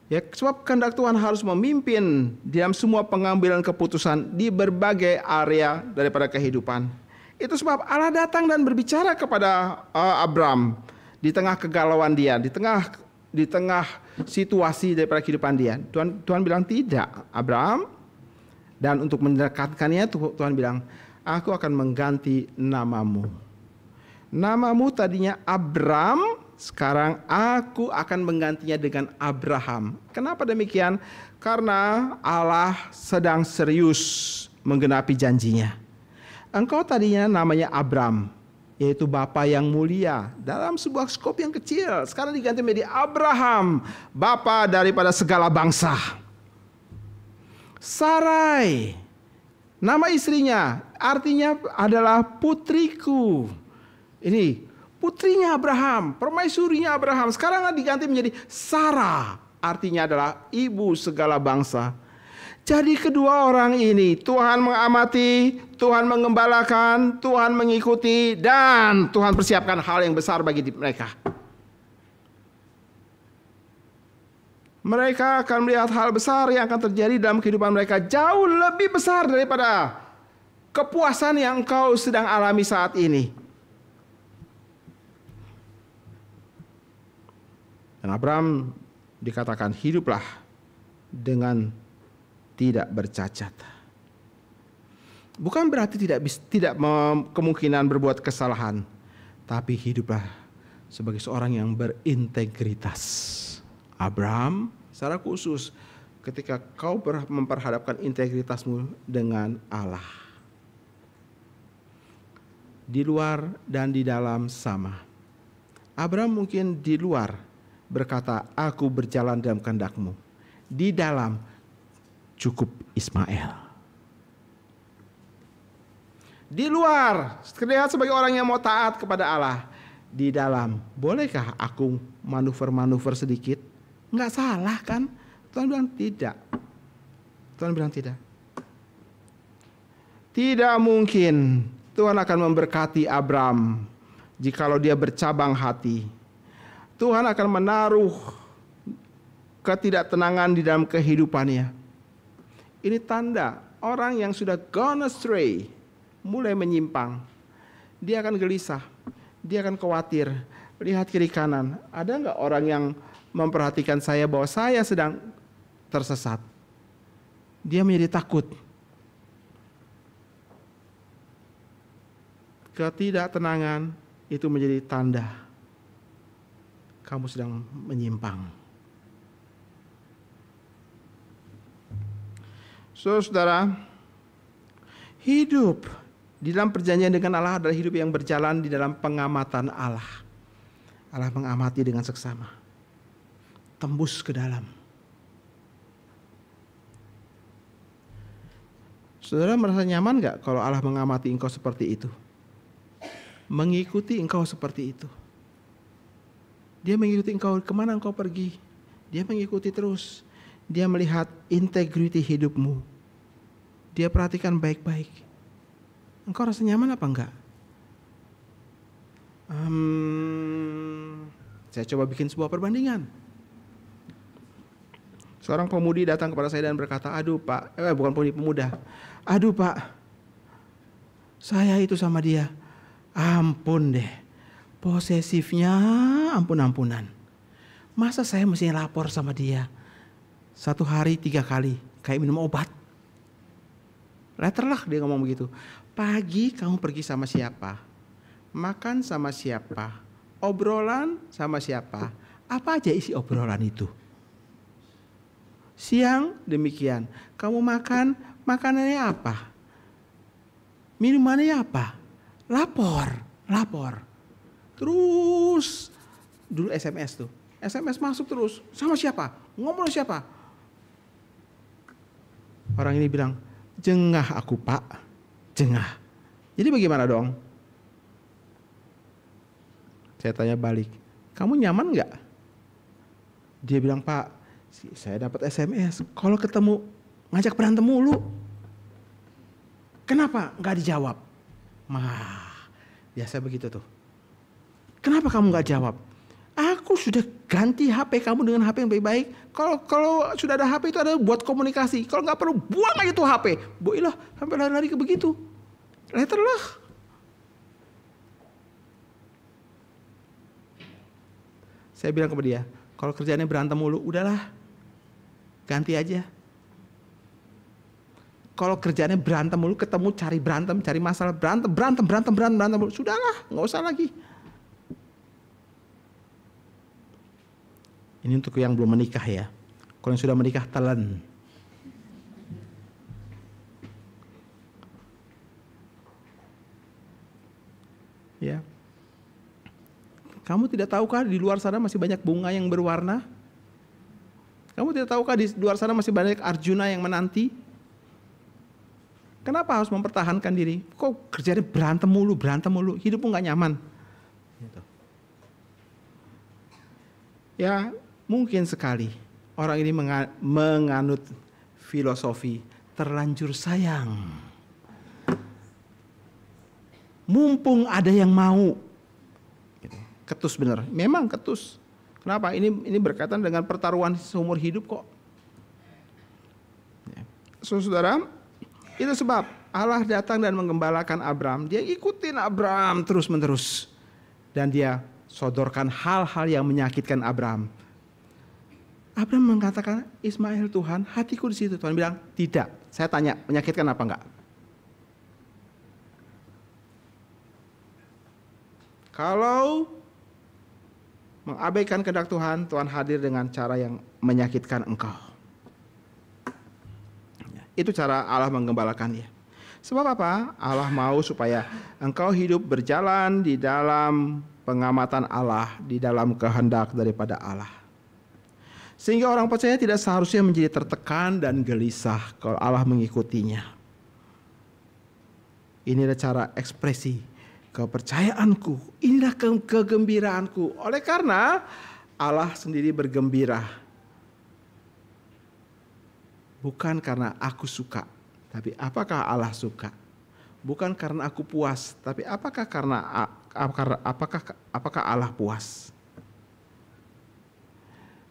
Ya, sebab kehendak Tuhan harus memimpin dalam semua pengambilan keputusan di berbagai area daripada kehidupan. Itu sebab Allah datang dan berbicara kepada Abram di tengah kegalauan dia, di tengah situasi daripada kehidupan dia. Tuhan bilang tidak, Abram. Dan untuk mendekatkannya Tuhan bilang, aku akan mengganti namamu. Namamu tadinya Abram, sekarang aku akan menggantinya dengan Abraham. Kenapa demikian? Karena Allah sedang serius menggenapi janjinya. Engkau tadinya namanya Abram, yaitu Bapa yang mulia, dalam sebuah skop yang kecil. Sekarang diganti menjadi Abraham, Bapa daripada segala bangsa. Sarai, nama istrinya artinya adalah putriku. Ini putrinya Abraham, permaisurinya Abraham. Sekarang diganti menjadi Sarah, artinya adalah ibu segala bangsa. Jadi kedua orang ini Tuhan mengamati, Tuhan mengembalakan, Tuhan mengikuti, dan Tuhan persiapkan hal yang besar bagi mereka. Mereka akan melihat hal besar yang akan terjadi dalam kehidupan mereka, jauh lebih besar daripada kepuasan yang engkau sedang alami saat ini. Dan Abram dikatakan hiduplah dengan tidak bercacat. Bukan berarti tidak kemungkinan berbuat kesalahan, tapi hiduplah sebagai seorang yang berintegritas. Abram secara khusus ketika kau memperhadapkan integritasmu dengan Allah. Di luar dan di dalam sama. Abram mungkin di luar berkata, aku berjalan dalam kehendak-Mu. Di dalam cukup Ismail. Di luar terlihat sebagai orang yang mau taat kepada Allah. Di dalam, bolehkah aku manuver-manuver sedikit? Enggak salah kan? Tuhan bilang tidak. Tuhan bilang tidak. Tidak mungkin Tuhan akan memberkati Abram jikalau dia bercabang hati. Tuhan akan menaruh ketidaktenangan di dalam kehidupannya. Ini tanda orang yang sudah gone astray, mulai menyimpang. Dia akan gelisah, dia akan khawatir, lihat kiri kanan. Ada nggak orang yang memperhatikan saya bahwa saya sedang tersesat? Dia menjadi takut. Ketidaktenangan itu menjadi tanda kamu sedang menyimpang. Saudara, hidup di dalam perjanjian dengan Allah adalah hidup yang berjalan di dalam pengamatan Allah. Allah mengamati dengan seksama. Tembus ke dalam. Saudara merasa nyaman gak kalau Allah mengamati engkau seperti itu? Mengikuti engkau seperti itu. Dia mengikuti engkau kemana engkau pergi. Dia mengikuti terus. Dia melihat integriti hidupmu. Dia perhatikan baik-baik. Engkau rasa nyaman apa enggak? Saya coba bikin sebuah perbandingan. Seorang pemudi datang kepada saya dan berkata, aduh pak, bukan pemuda. Aduh pak, saya itu sama dia. Ampun deh. Posesifnya ampun-ampunan. Masa saya mesti lapor sama dia 1 hari 3 kali kayak minum obat? Letterlah dia ngomong begitu. Pagi kamu pergi sama siapa? Makan sama siapa? Obrolan sama siapa? Apa aja isi obrolan itu? Siang demikian. Kamu makan, makanannya apa? Minumannya apa? Lapor. Terus dulu SMS tuh. SMS masuk terus. Sama siapa? Ngomong siapa? Orang ini bilang, jengah aku Pak. Jengah. Jadi bagaimana dong? Saya tanya balik, kamu nyaman nggak? Dia bilang, Pak, saya dapat SMS. Kalau ketemu ngajak berantem mulu. Kenapa nggak dijawab? Biasa begitu tuh. Kenapa kamu nggak jawab? Aku sudah ganti HP kamu dengan HP yang baik-baik. Kalau sudah ada HP itu ada buat komunikasi. Kalau nggak perlu buang aja tuh HP. Boilah sampai lari-lari ke begitu. Letter lah. Saya bilang ke dia, kalau kerjaannya berantem mulu, udahlah, ganti aja. Kalau kerjaannya berantem mulu, ketemu cari berantem, cari masalah, berantem mulu, sudahlah, nggak usah lagi. Ini untuk yang belum menikah ya. Kalau yang sudah menikah, telan. Ya. Kamu tidak tahukah di luar sana masih banyak bunga yang berwarna? Kamu tidak tahukah di luar sana masih banyak Arjuna yang menanti? Kenapa harus mempertahankan diri? Kok kerjanya berantem mulu, hidupmu gak nyaman? Gitu. Ya, mungkin sekali orang ini menganut filosofi terlanjur sayang. Mumpung ada yang mau. Ketus benar, memang ketus. Kenapa? Ini berkaitan dengan pertaruhan seumur hidup kok. Ya. Saudara, itu sebab Allah datang dan menggembalakan Abram. Dia ikutin Abram terus-menerus. Dan dia sodorkan hal-hal yang menyakitkan Abram. Abram mengatakan, Ismail Tuhan, hatiku di situ. Tuhan bilang, tidak. Saya tanya, menyakitkan apa enggak? Kalau mengabaikan kehendak Tuhan, Tuhan hadir dengan cara yang menyakitkan engkau. Itu cara Allah menggembalakan dia. Sebab apa? Allah mau supaya engkau hidup berjalan di dalam pengamatan Allah, di dalam kehendak daripada Allah. Sehingga orang percaya tidak seharusnya menjadi tertekan dan gelisah kalau Allah mengikutinya. Ini adalah cara ekspresi kepercayaanku, inilah kegembiraanku. Oleh karena Allah sendiri bergembira. Bukan karena aku suka, tapi apakah Allah suka? Bukan karena aku puas, tapi apakah Allah puas?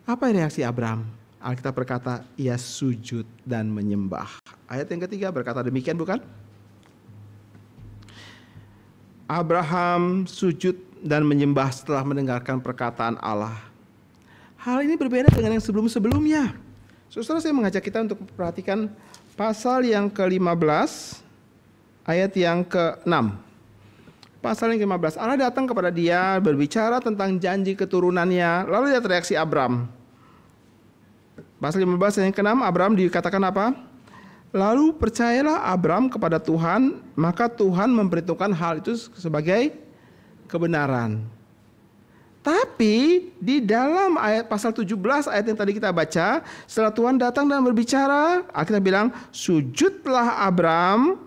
Apa reaksi Abram? Alkitab berkata, ia sujud dan menyembah. Ayat yang ketiga berkata demikian, bukan? Abraham sujud dan menyembah setelah mendengarkan perkataan Allah. Hal ini berbeda dengan yang sebelum-sebelumnya. Saudara, saya mengajak kita untuk memperhatikan pasal yang ke-15, ayat yang ke-6. Pasal yang ke-15, Allah datang kepada dia berbicara tentang janji keturunannya. Lalu lihat reaksi Abram. Pasal 15 ayat yang ke-6, Abram dikatakan apa? Lalu percayalah Abram kepada Tuhan, maka Tuhan memperhitungkan hal itu sebagai kebenaran. Tapi di dalam ayat pasal 17 ayat yang tadi kita baca, setelah Tuhan datang dan berbicara, kita bilang sujudlah Abram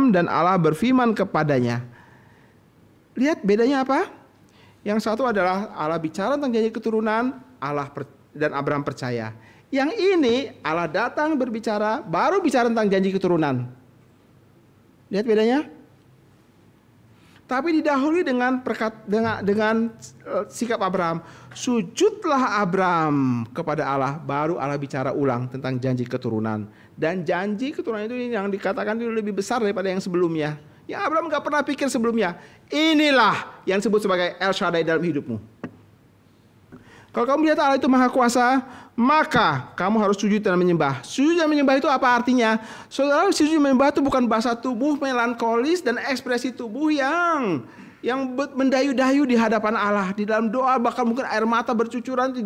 dan Allah berfirman kepadanya. Lihat bedanya apa? Yang satu adalah Allah bicara tentang janji keturunan, dan Abram percaya. Yang ini Allah datang berbicara, baru bicara tentang janji keturunan. Lihat bedanya? Tapi didahului dengan sikap Abram. Sujudlah Abram kepada Allah, baru Allah bicara ulang tentang janji keturunan. Dan janji keturunan itu yang dikatakan itu lebih besar daripada yang sebelumnya. Yang Abram gak pernah pikir sebelumnya. Inilah yang disebut sebagai El Shaddai dalam hidupmu. Kalau kamu lihat Allah itu maha kuasa, maka kamu harus sujud dan menyembah. Sujud dan menyembah itu apa artinya? Saudara, sujud dan menyembah itu bukan bahasa tubuh melankolis dan ekspresi tubuh yang yang mendayu-dayu di hadapan Allah, di dalam doa bahkan mungkin air mata bercucuran,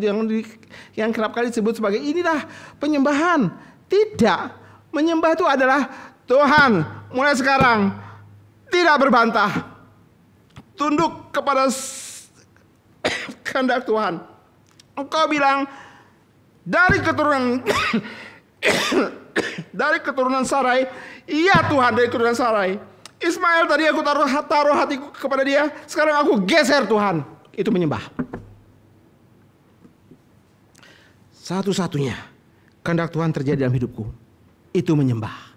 yang kerap kali disebut sebagai inilah penyembahan. Tidak, menyembah itu adalah Tuhan mulai sekarang tidak berbantah, tunduk kepada kehendak Tuhan. Engkau bilang dari keturunan dari keturunan Sarai, iya Tuhan dari keturunan Sarai. Ismail tadi aku taruh hatiku kepada dia, sekarang aku geser Tuhan. Itu menyembah. Satu-satunya kehendak Tuhan terjadi dalam hidupku, itu menyembah.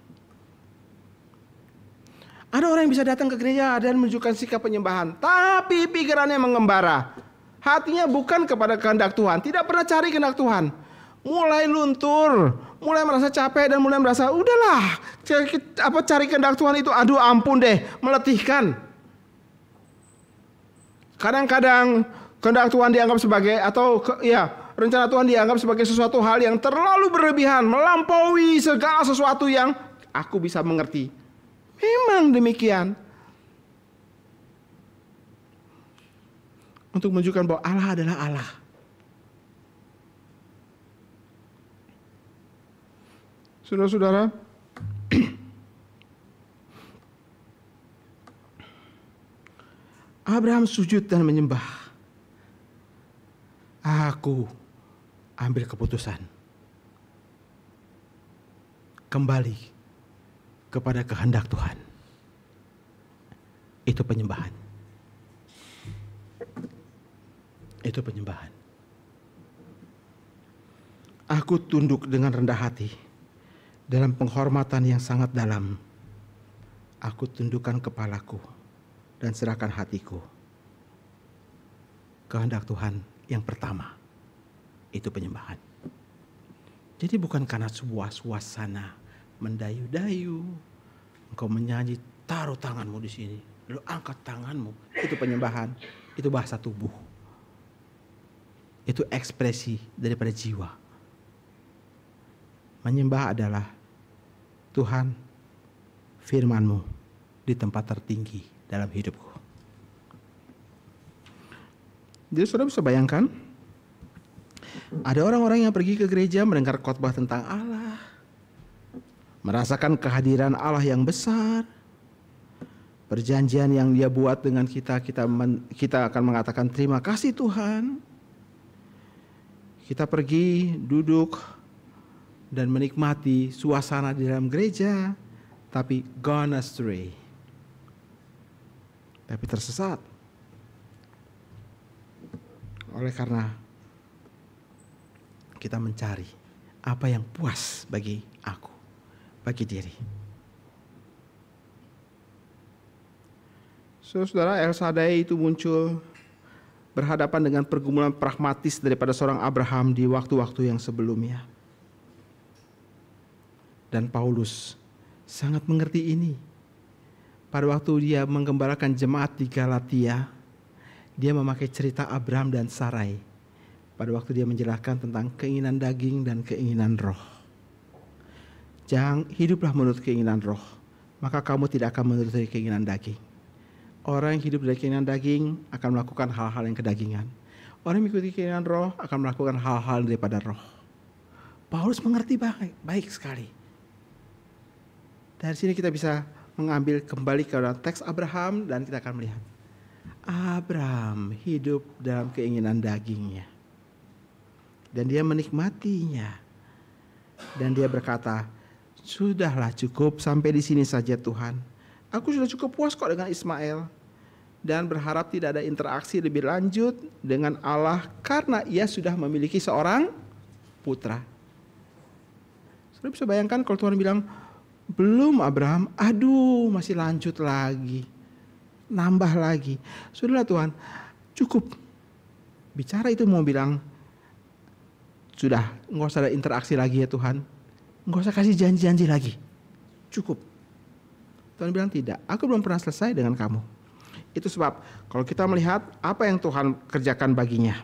Ada orang yang bisa datang ke gereja dan menunjukkan sikap penyembahan, tapi pikirannya mengembara. Hatinya bukan kepada kehendak Tuhan, tidak pernah cari kehendak Tuhan. Mulai luntur, mulai merasa capek dan mulai merasa udahlah, cari kehendak Tuhan itu aduh ampun deh, meletihkan. Kadang-kadang kehendak Tuhan dianggap sebagai rencana Tuhan dianggap sebagai sesuatu hal yang terlalu berlebihan, melampaui segala sesuatu yang aku bisa mengerti. Memang demikian. Untuk menunjukkan bahwa Allah adalah Allah. Saudara-saudara, Abraham sujud dan menyembah. Aku ambil keputusan. Kembali kepada kehendak Tuhan. Itu penyembahan. Itu penyembahan. Aku tunduk dengan rendah hati. Dalam penghormatan yang sangat dalam, aku tundukkan kepalaku dan serahkan hatiku. Kehendak Tuhan yang pertama, itu penyembahan. Jadi bukan karena sebuah suasana mendayu-dayu, engkau menyanyi, taruh tanganmu di sini, lalu angkat tanganmu, itu penyembahan, itu bahasa tubuh. Itu ekspresi daripada jiwa. Menyembah adalah Tuhan, firman-Mu di tempat tertinggi dalam hidupku. Jadi saudara bisa bayangkan, ada orang-orang yang pergi ke gereja mendengar khotbah tentang Allah, merasakan kehadiran Allah yang besar, perjanjian yang Dia buat dengan kita akan mengatakan terima kasih Tuhan. Kita pergi duduk dan menikmati suasana di dalam gereja, tapi gone astray. Tapi tersesat. Oleh karena kita mencari apa yang puas bagi aku, bagi diri. Saudara, El Shaddai itu muncul berhadapan dengan pergumulan pragmatis daripada seorang Abraham di waktu-waktu yang sebelumnya. Dan Paulus sangat mengerti ini. Pada waktu dia menggembalakan jemaat di Galatia, dia memakai cerita Abraham dan Sarai. Pada waktu dia menjelaskan tentang keinginan daging dan keinginan roh. Jangan hiduplah menurut keinginan roh, maka kamu tidak akan menuruti keinginan daging. Orang yang hidup dari keinginan daging akan melakukan hal-hal yang kedagingan. Orang yang mengikuti keinginan roh akan melakukan hal-hal daripada roh. Paulus mengerti baik sekali. Dari sini kita bisa mengambil kembali ke teks Abraham dan kita akan melihat. Abraham hidup dalam keinginan dagingnya. Dan dia menikmatinya. Dan dia berkata, sudahlah cukup sampai di sini saja Tuhan. Aku sudah cukup puas kok dengan Ismail. Dan berharap tidak ada interaksi lebih lanjut dengan Allah karena ia sudah memiliki seorang putra. Sudah bisa bayangkan kalau Tuhan bilang, belum Abraham, aduh masih lanjut lagi, nambah lagi. Sudahlah Tuhan, cukup. Bicara itu mau bilang, sudah, nggak usah ada interaksi lagi ya Tuhan, nggak usah kasih janji-janji lagi, cukup. Tuhan bilang tidak, aku belum pernah selesai dengan kamu. Itu sebab kalau kita melihat apa yang Tuhan kerjakan baginya,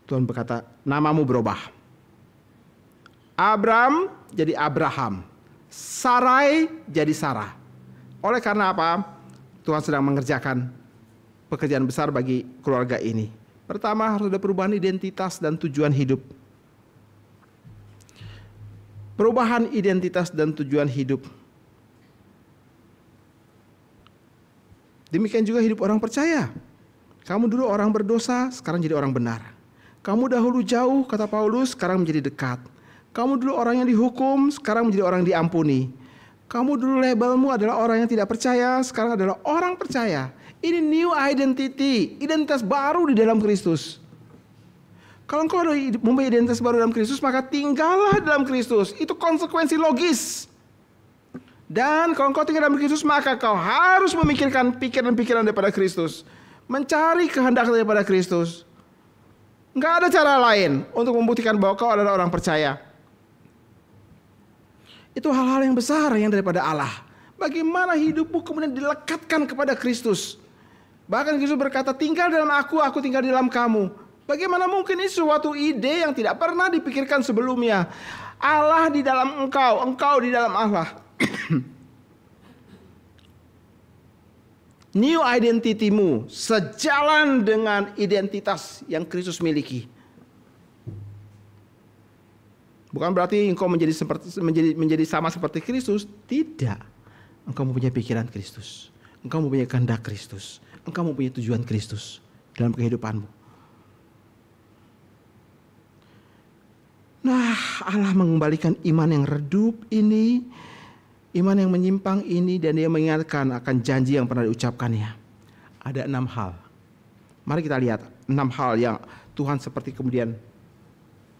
Tuhan berkata, namamu berubah. Abram jadi Abraham. Sarai jadi Sarah. Oleh karena apa? Tuhan sedang mengerjakan pekerjaan besar bagi keluarga ini. Pertama, harus ada perubahan identitas dan tujuan hidup. Perubahan identitas dan tujuan hidup. Demikian juga hidup orang percaya. Kamu dulu orang berdosa, sekarang jadi orang benar. Kamu dahulu jauh, kata Paulus, sekarang menjadi dekat. Kamu dulu orang yang dihukum, sekarang menjadi orang yang diampuni. Kamu dulu labelmu adalah orang yang tidak percaya, sekarang adalah orang percaya. Ini new identity, identitas baru di dalam Kristus. Kalau engkau mempunyai identitas baru dalam Kristus, maka tinggallah dalam Kristus. Itu konsekuensi logis. Dan kalau engkau tinggal dalam Kristus, maka kau harus memikirkan pikiran-pikiran daripada Kristus. Mencari kehendak daripada Kristus. Enggak ada cara lain untuk membuktikan bahwa kau adalah orang percaya. Itu hal-hal yang besar yang daripada Allah. Bagaimana hidupmu kemudian dilekatkan kepada Kristus. Bahkan Kristus berkata, tinggal dalam aku tinggal di dalam kamu. Bagaimana mungkin ini suatu ide yang tidak pernah dipikirkan sebelumnya. Allah di dalam engkau, engkau di dalam Allah. New identity-mu sejalan dengan identitas yang Kristus miliki. Bukan berarti engkau menjadi sama seperti Kristus, tidak. Engkau mempunyai pikiran Kristus, engkau mempunyai kehendak Kristus, engkau mempunyai tujuan Kristus dalam kehidupanmu. Nah, Allah mengembalikan iman yang redup ini, iman yang menyimpang ini, dan Dia mengingatkan akan janji yang pernah diucapkannya. Ada 6 hal. Mari kita lihat 6 hal yang Tuhan seperti kemudian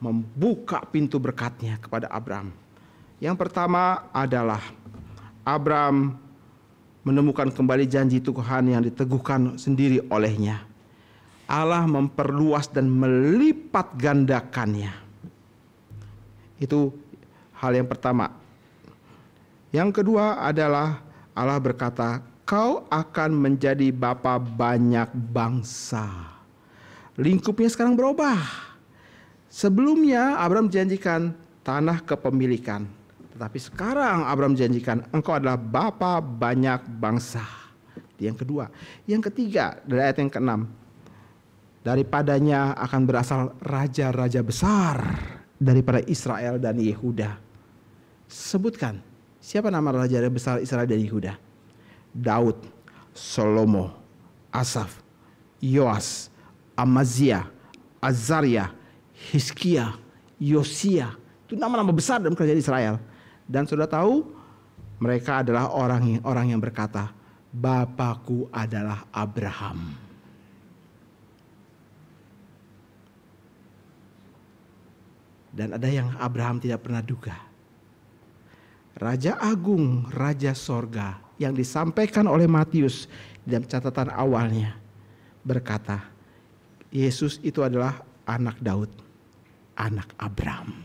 membuka pintu berkat-Nya kepada Abraham. Yang pertama adalah Abraham menemukan kembali janji Tuhan yang diteguhkan sendiri olehnya. Allah memperluas dan melipat gandakannya. Itu hal yang pertama. Yang kedua adalah Allah berkata, kau akan menjadi bapa banyak bangsa. Lingkupnya sekarang berubah. Sebelumnya Abraham janjikan tanah kepemilikan. Tetapi sekarang Abraham janjikan engkau adalah bapa banyak bangsa. Yang kedua. Yang ketiga dari ayat yang ke-6. Daripadanya akan berasal raja-raja besar daripada Israel dan Yehuda. Sebutkan. Siapa nama raja besar Israel dan Yehuda? Daud, Salomo, Asaf, Yoas, Amazia, Azaria, Hizkia, Yosia. Itu nama-nama besar dalam kerajaan Israel. Dan sudah tahu, mereka adalah orang yang berkata, Bapakku adalah Abraham. Dan ada yang Abraham tidak pernah duga. Raja Agung, Raja Sorga yang disampaikan oleh Matius dalam catatan awalnya berkata, Yesus itu adalah anak Daud, anak Abraham.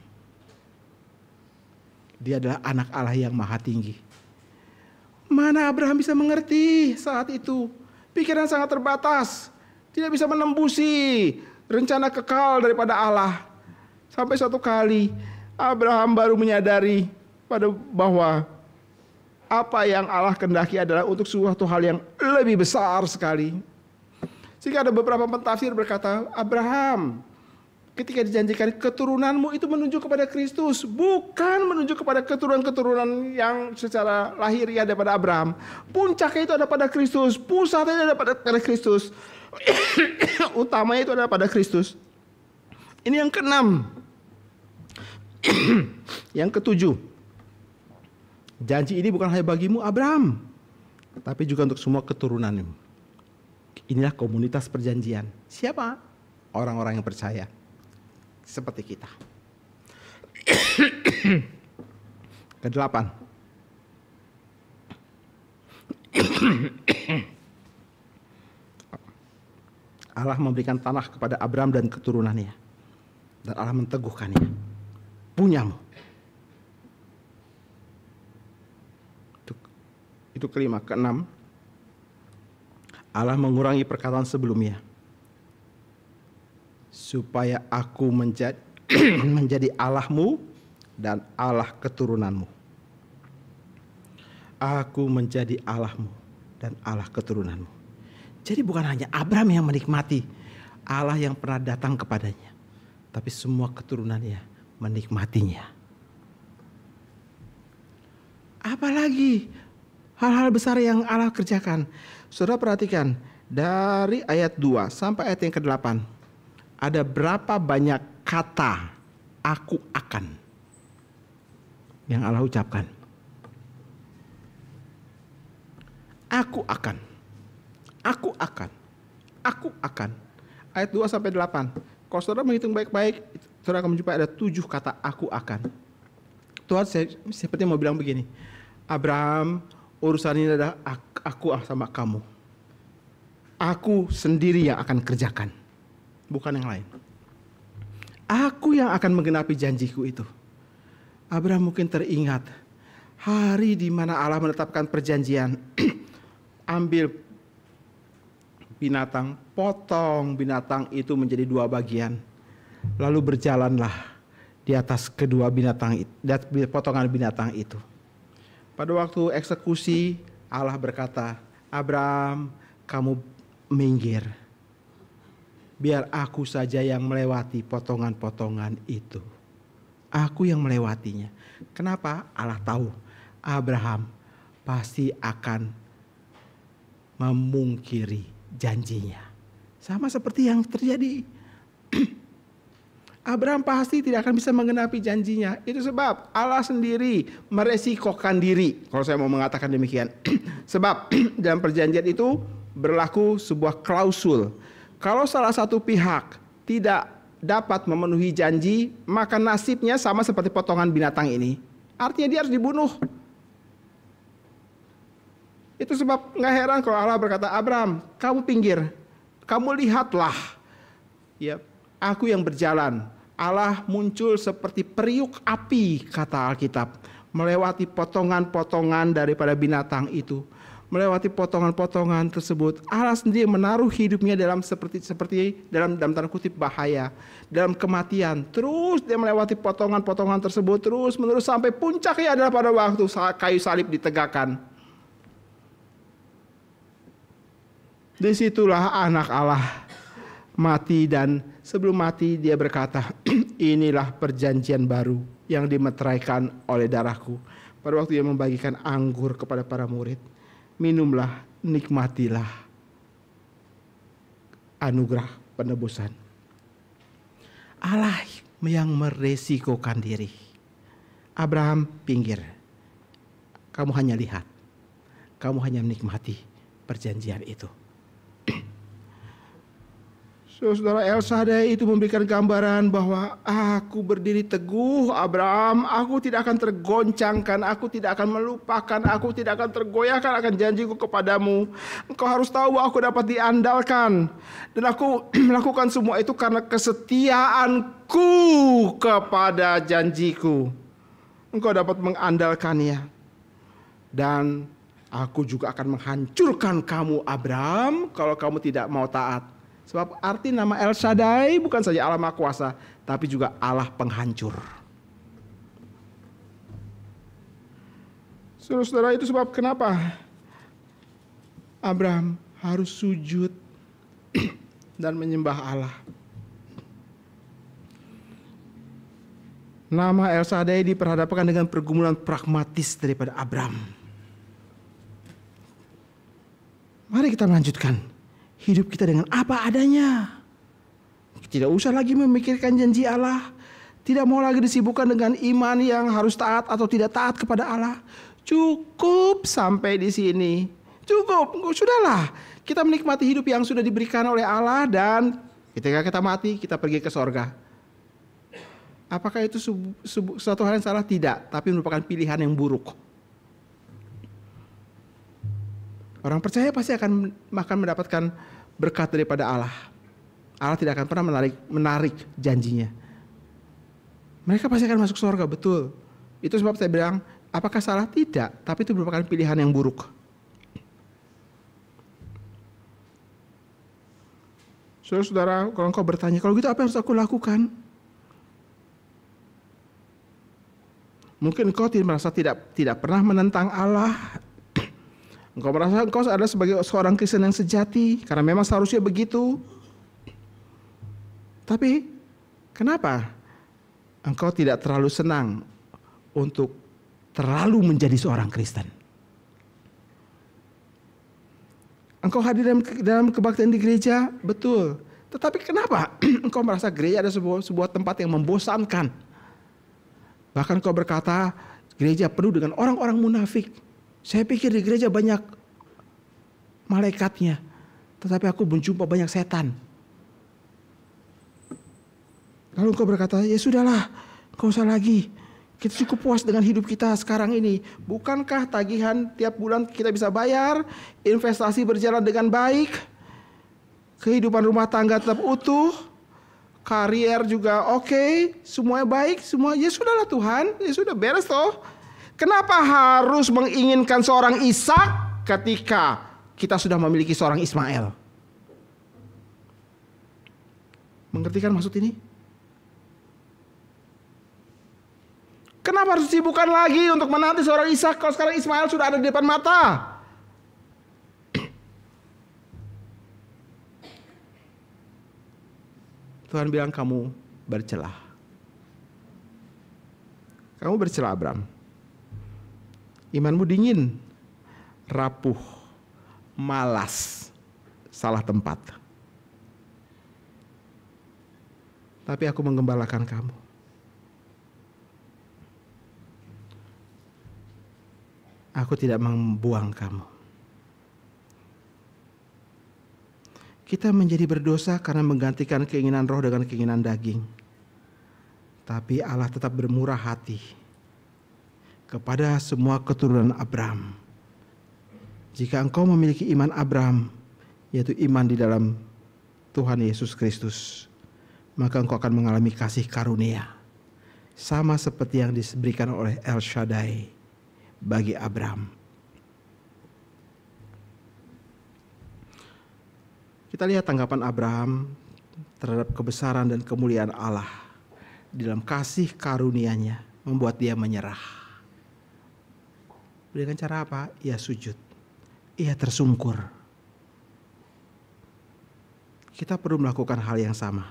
Dia adalah anak Allah yang maha tinggi. Mana Abraham bisa mengerti saat itu? Pikiran sangat terbatas, tidak bisa menembusi rencana kekal daripada Allah. Sampai suatu kali Abraham baru menyadari bahwa apa yang Allah kehendaki adalah untuk suatu hal yang lebih besar sekali. Sehingga ada beberapa pentafsir berkata, Abraham, ketika dijanjikan keturunanmu itu menuju kepada Kristus, bukan menuju kepada keturunan-keturunan yang secara lahiriah daripada Abraham. Puncaknya itu ada pada Kristus, pusatnya ada pada Kristus, utamanya itu ada pada Kristus. Ini yang ke-6. Yang ke-7, janji ini bukan hanya bagimu Abraham, tapi juga untuk semua keturunanmu. Inilah komunitas perjanjian. Siapa? Orang-orang yang percaya. Seperti kita. Ke-8. Allah memberikan tanah kepada Abraham dan keturunannya. Dan Allah menteguhkannya. Punyamu. Itu kelima. Ke-6. Allah mengurangi perkataan sebelumnya. Supaya aku menjadi Allahmu dan Allah keturunanmu. Aku menjadi Allahmu dan Allah keturunanmu. Jadi bukan hanya Abraham yang menikmati Allah yang pernah datang kepadanya, tapi semua keturunannya menikmatinya. Apalagi hal-hal besar yang Allah kerjakan. Saudara perhatikan, dari ayat 2 sampai ayat yang ke-8, ada berapa banyak kata aku akan yang Allah ucapkan. Aku akan. Aku akan. Aku akan. Ayat 2 sampai 8. Kalau saudara menghitung baik-baik, saudara akan menjumpai ada 7 kata aku akan. Tuhan seperti mau bilang begini, Abraham, urusan ini adalah aku sama kamu. Aku sendiri yang akan kerjakan, bukan yang lain. Aku yang akan menggenapi janjiku itu. Abraham mungkin teringat hari di mana Allah menetapkan perjanjian. Ambil binatang, potong binatang itu menjadi 2 bagian. Lalu berjalanlah di atas kedua binatang, potongan binatang itu. Pada waktu eksekusi, Allah berkata, Abraham, kamu minggir. Biar aku saja yang melewati potongan-potongan itu. Aku yang melewatinya. Kenapa? Allah tahu Abraham pasti akan memungkiri janjinya. Sama seperti yang terjadi. Abraham pasti tidak akan bisa menggenapi janjinya. Itu sebab Allah sendiri meresikokan diri. Kalau saya mau mengatakan demikian. Sebab dalam perjanjian itu berlaku sebuah klausul. Kalau salah satu pihak tidak dapat memenuhi janji, maka nasibnya sama seperti potongan binatang ini. Artinya dia harus dibunuh. Itu sebab nggak heran kalau Allah berkata, Abraham, kamu pinggir, kamu lihatlah, ya, aku yang berjalan. Allah muncul seperti periuk api, kata Alkitab, melewati potongan-potongan daripada binatang itu, melewati potongan-potongan tersebut. Allah sendiri menaruh hidupnya dalam seperti dalam tanda kutip bahaya, dalam kematian. Terus dia melewati potongan-potongan tersebut terus menerus sampai puncaknya adalah pada waktu kayu salib ditegakkan. Disitulah anak Allah mati, dan sebelum mati dia berkata, inilah perjanjian baru yang dimeteraikan oleh darahku. Pada waktu dia membagikan anggur kepada para murid, minumlah, nikmatilah anugerah penebusan. Allah yang meresikokan diri. Abraham, pinggir. Kamu hanya lihat. Kamu hanya menikmati perjanjian itu. Saudara, El Shaddai itu memberikan gambaran bahwa aku berdiri teguh, Abraham, aku tidak akan tergoncangkan, aku tidak akan melupakan, aku tidak akan tergoyahkan akan janjiku kepadamu. Engkau harus tahu aku dapat diandalkan, dan aku melakukan semua itu karena kesetiaanku kepada janjiku. Engkau dapat mengandalkannya, dan aku juga akan menghancurkan kamu, Abraham, kalau kamu tidak mau taat. Sebab arti nama El Shaddai bukan saja Allah Maha Kuasa, tapi juga Allah penghancur. Saudara-saudara, itu sebab kenapa Abraham harus sujud dan menyembah Allah. Nama El Shaddai diperhadapkan dengan pergumulan pragmatis daripada Abraham. Mari kita melanjutkan hidup kita dengan apa adanya. Tidak usah lagi memikirkan janji Allah. Tidak mau lagi disibukkan dengan iman yang harus taat atau tidak taat kepada Allah. Cukup sampai di sini. Cukup, sudahlah. Kita menikmati hidup yang sudah diberikan oleh Allah, dan ketika kita mati, kita pergi ke sorga. Apakah itu suatu hal yang salah? Tidak, tapi merupakan pilihan yang buruk. Orang percaya pasti akan mendapatkan berkat daripada Allah. Allah tidak akan pernah menarik janjinya. Mereka pasti akan masuk surga, betul. Itu sebab saya bilang, apakah salah? Tidak, tapi itu merupakan pilihan yang buruk. Saudara-saudara, kalau engkau bertanya, kalau gitu apa yang harus aku lakukan? Mungkin engkau merasa tidak pernah menentang Allah. Engkau merasa engkau adalah sebagai seorang Kristen yang sejati, karena memang seharusnya begitu. Tapi kenapa engkau tidak terlalu senang untuk terlalu menjadi seorang Kristen? Engkau hadir dalam kebaktian di gereja, betul. Tetapi kenapa engkau merasa gereja ada sebuah tempat yang membosankan? Bahkan engkau berkata, gereja penuh dengan orang-orang munafik. Saya pikir di gereja banyak malaikatnya, tetapi aku menjumpa banyak setan. Lalu engkau berkata, ya sudahlah, enggak usah lagi. Kita cukup puas dengan hidup kita sekarang ini. Bukankah tagihan tiap bulan kita bisa bayar, investasi berjalan dengan baik, kehidupan rumah tangga tetap utuh, karier juga oke, semuanya baik, semua ya sudahlah Tuhan, ya sudah beres toh. Kenapa harus menginginkan seorang Ishak ketika kita sudah memiliki seorang Ismail? Mengerti kan maksud ini? Kenapa harus sibukkan lagi untuk menanti seorang Ishak kalau sekarang Ismail sudah ada di depan mata? Tuhan bilang kamu bercelah. Kamu bercelah Abram. Imanmu dingin, rapuh, malas, salah tempat. Tapi aku menggembalakan kamu. Aku tidak membuang kamu. Kita menjadi berdosa karena menggantikan keinginan roh dengan keinginan daging. Tapi Allah tetap bermurah hati kepada semua keturunan Abraham. Jika engkau memiliki iman Abraham, yaitu iman di dalam Tuhan Yesus Kristus, maka engkau akan mengalami kasih karunia. Sama seperti yang diberikan oleh El Shaddai bagi Abraham. Kita lihat tanggapan Abraham terhadap kebesaran dan kemuliaan Allah di dalam kasih karunia-Nya membuat dia menyerah. Dengan cara apa? Ia sujud. Ia tersungkur. Kita perlu melakukan hal yang sama.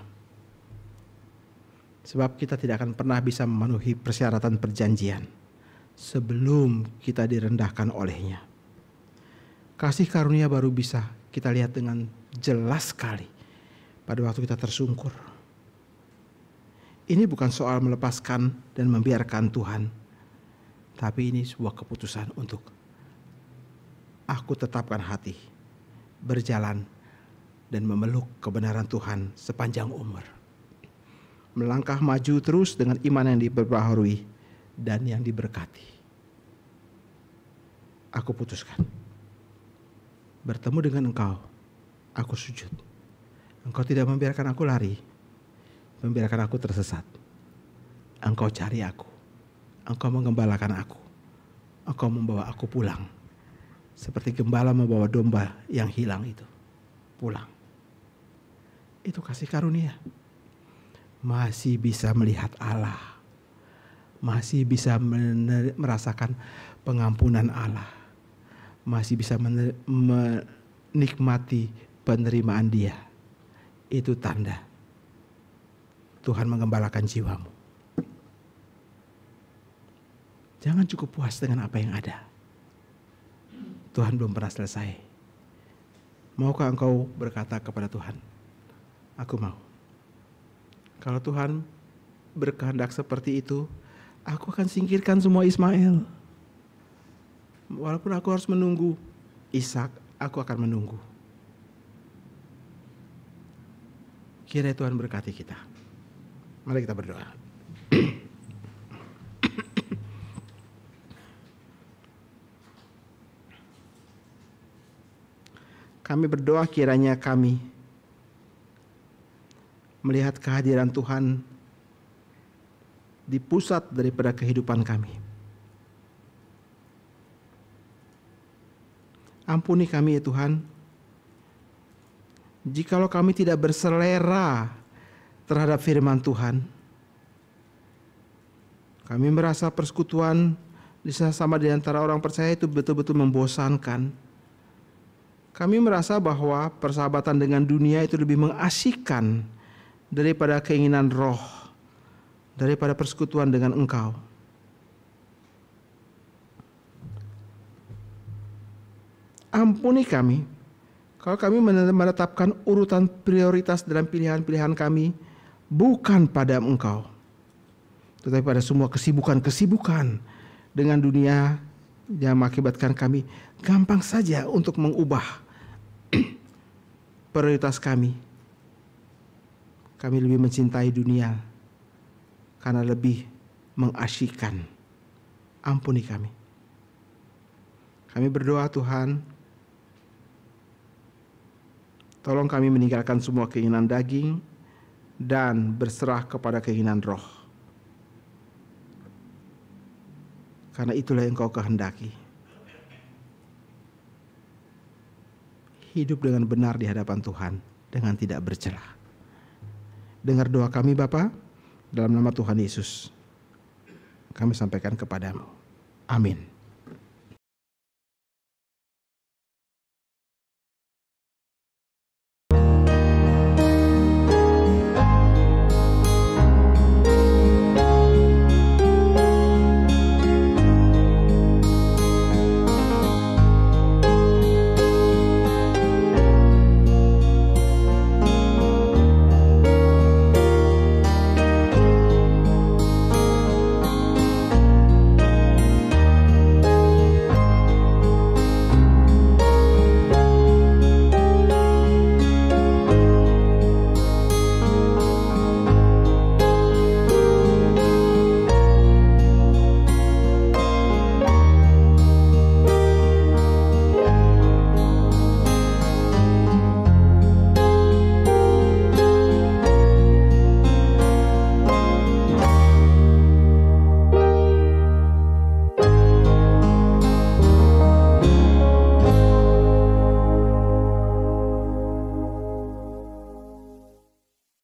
Sebab kita tidak akan pernah bisa memenuhi persyaratan perjanjian sebelum kita direndahkan olehnya. Kasih karunia baru bisa kita lihat dengan jelas sekali pada waktu kita tersungkur. Ini bukan soal melepaskan dan membiarkan Tuhan, tapi ini sebuah keputusan untuk aku tetapkan hati, berjalan dan memeluk kebenaran Tuhan sepanjang umur. Melangkah maju terus dengan iman yang diperbaharui dan yang diberkati. Aku putuskan. Bertemu dengan engkau, aku sujud. Engkau tidak membiarkan aku lari, membiarkan aku tersesat. Engkau cari aku. Engkau menggembalakan aku. Engkau membawa aku pulang. Seperti gembala membawa domba yang hilang itu. Pulang. Itu kasih karunia. Masih bisa melihat Allah. Masih bisa merasakan pengampunan Allah. Masih bisa menikmati penerimaan Dia. Itu tanda Tuhan menggembalakan jiwamu. Jangan cukup puas dengan apa yang ada. Tuhan belum pernah selesai. Maukah engkau berkata kepada Tuhan, aku mau. Kalau Tuhan berkehendak seperti itu, aku akan singkirkan semua Ismail. Walaupun aku harus menunggu Ishak, aku akan menunggu. Kiranya Tuhan berkati kita. Mari kita berdoa. Kami berdoa kiranya kami melihat kehadiran Tuhan di pusat daripada kehidupan kami. Ampuni kami ya Tuhan, jikalau kami tidak berselera terhadap firman Tuhan. Kami merasa persekutuan sama di antara orang percaya itu betul-betul membosankan. Kami merasa bahwa persahabatan dengan dunia itu lebih mengasyikkan daripada keinginan roh, daripada persekutuan dengan Engkau. Ampuni kami kalau kami menetapkan urutan prioritas dalam pilihan-pilihan kami bukan pada Engkau, tetapi pada semua kesibukan-kesibukan dengan dunia yang mengakibatkan kami gampang saja untuk mengubah prioritas kami. Kami lebih mencintai dunia karena lebih mengasyikkan. Ampuni kami. Kami berdoa Tuhan, tolong kami meninggalkan semua keinginan daging dan berserah kepada keinginan roh. Karena itulah yang Engkau kehendaki. Hidup dengan benar di hadapan Tuhan dengan tidak bercelah. Dengar doa kami Bapa, dalam nama Tuhan Yesus kami sampaikan kepadamu. Amin.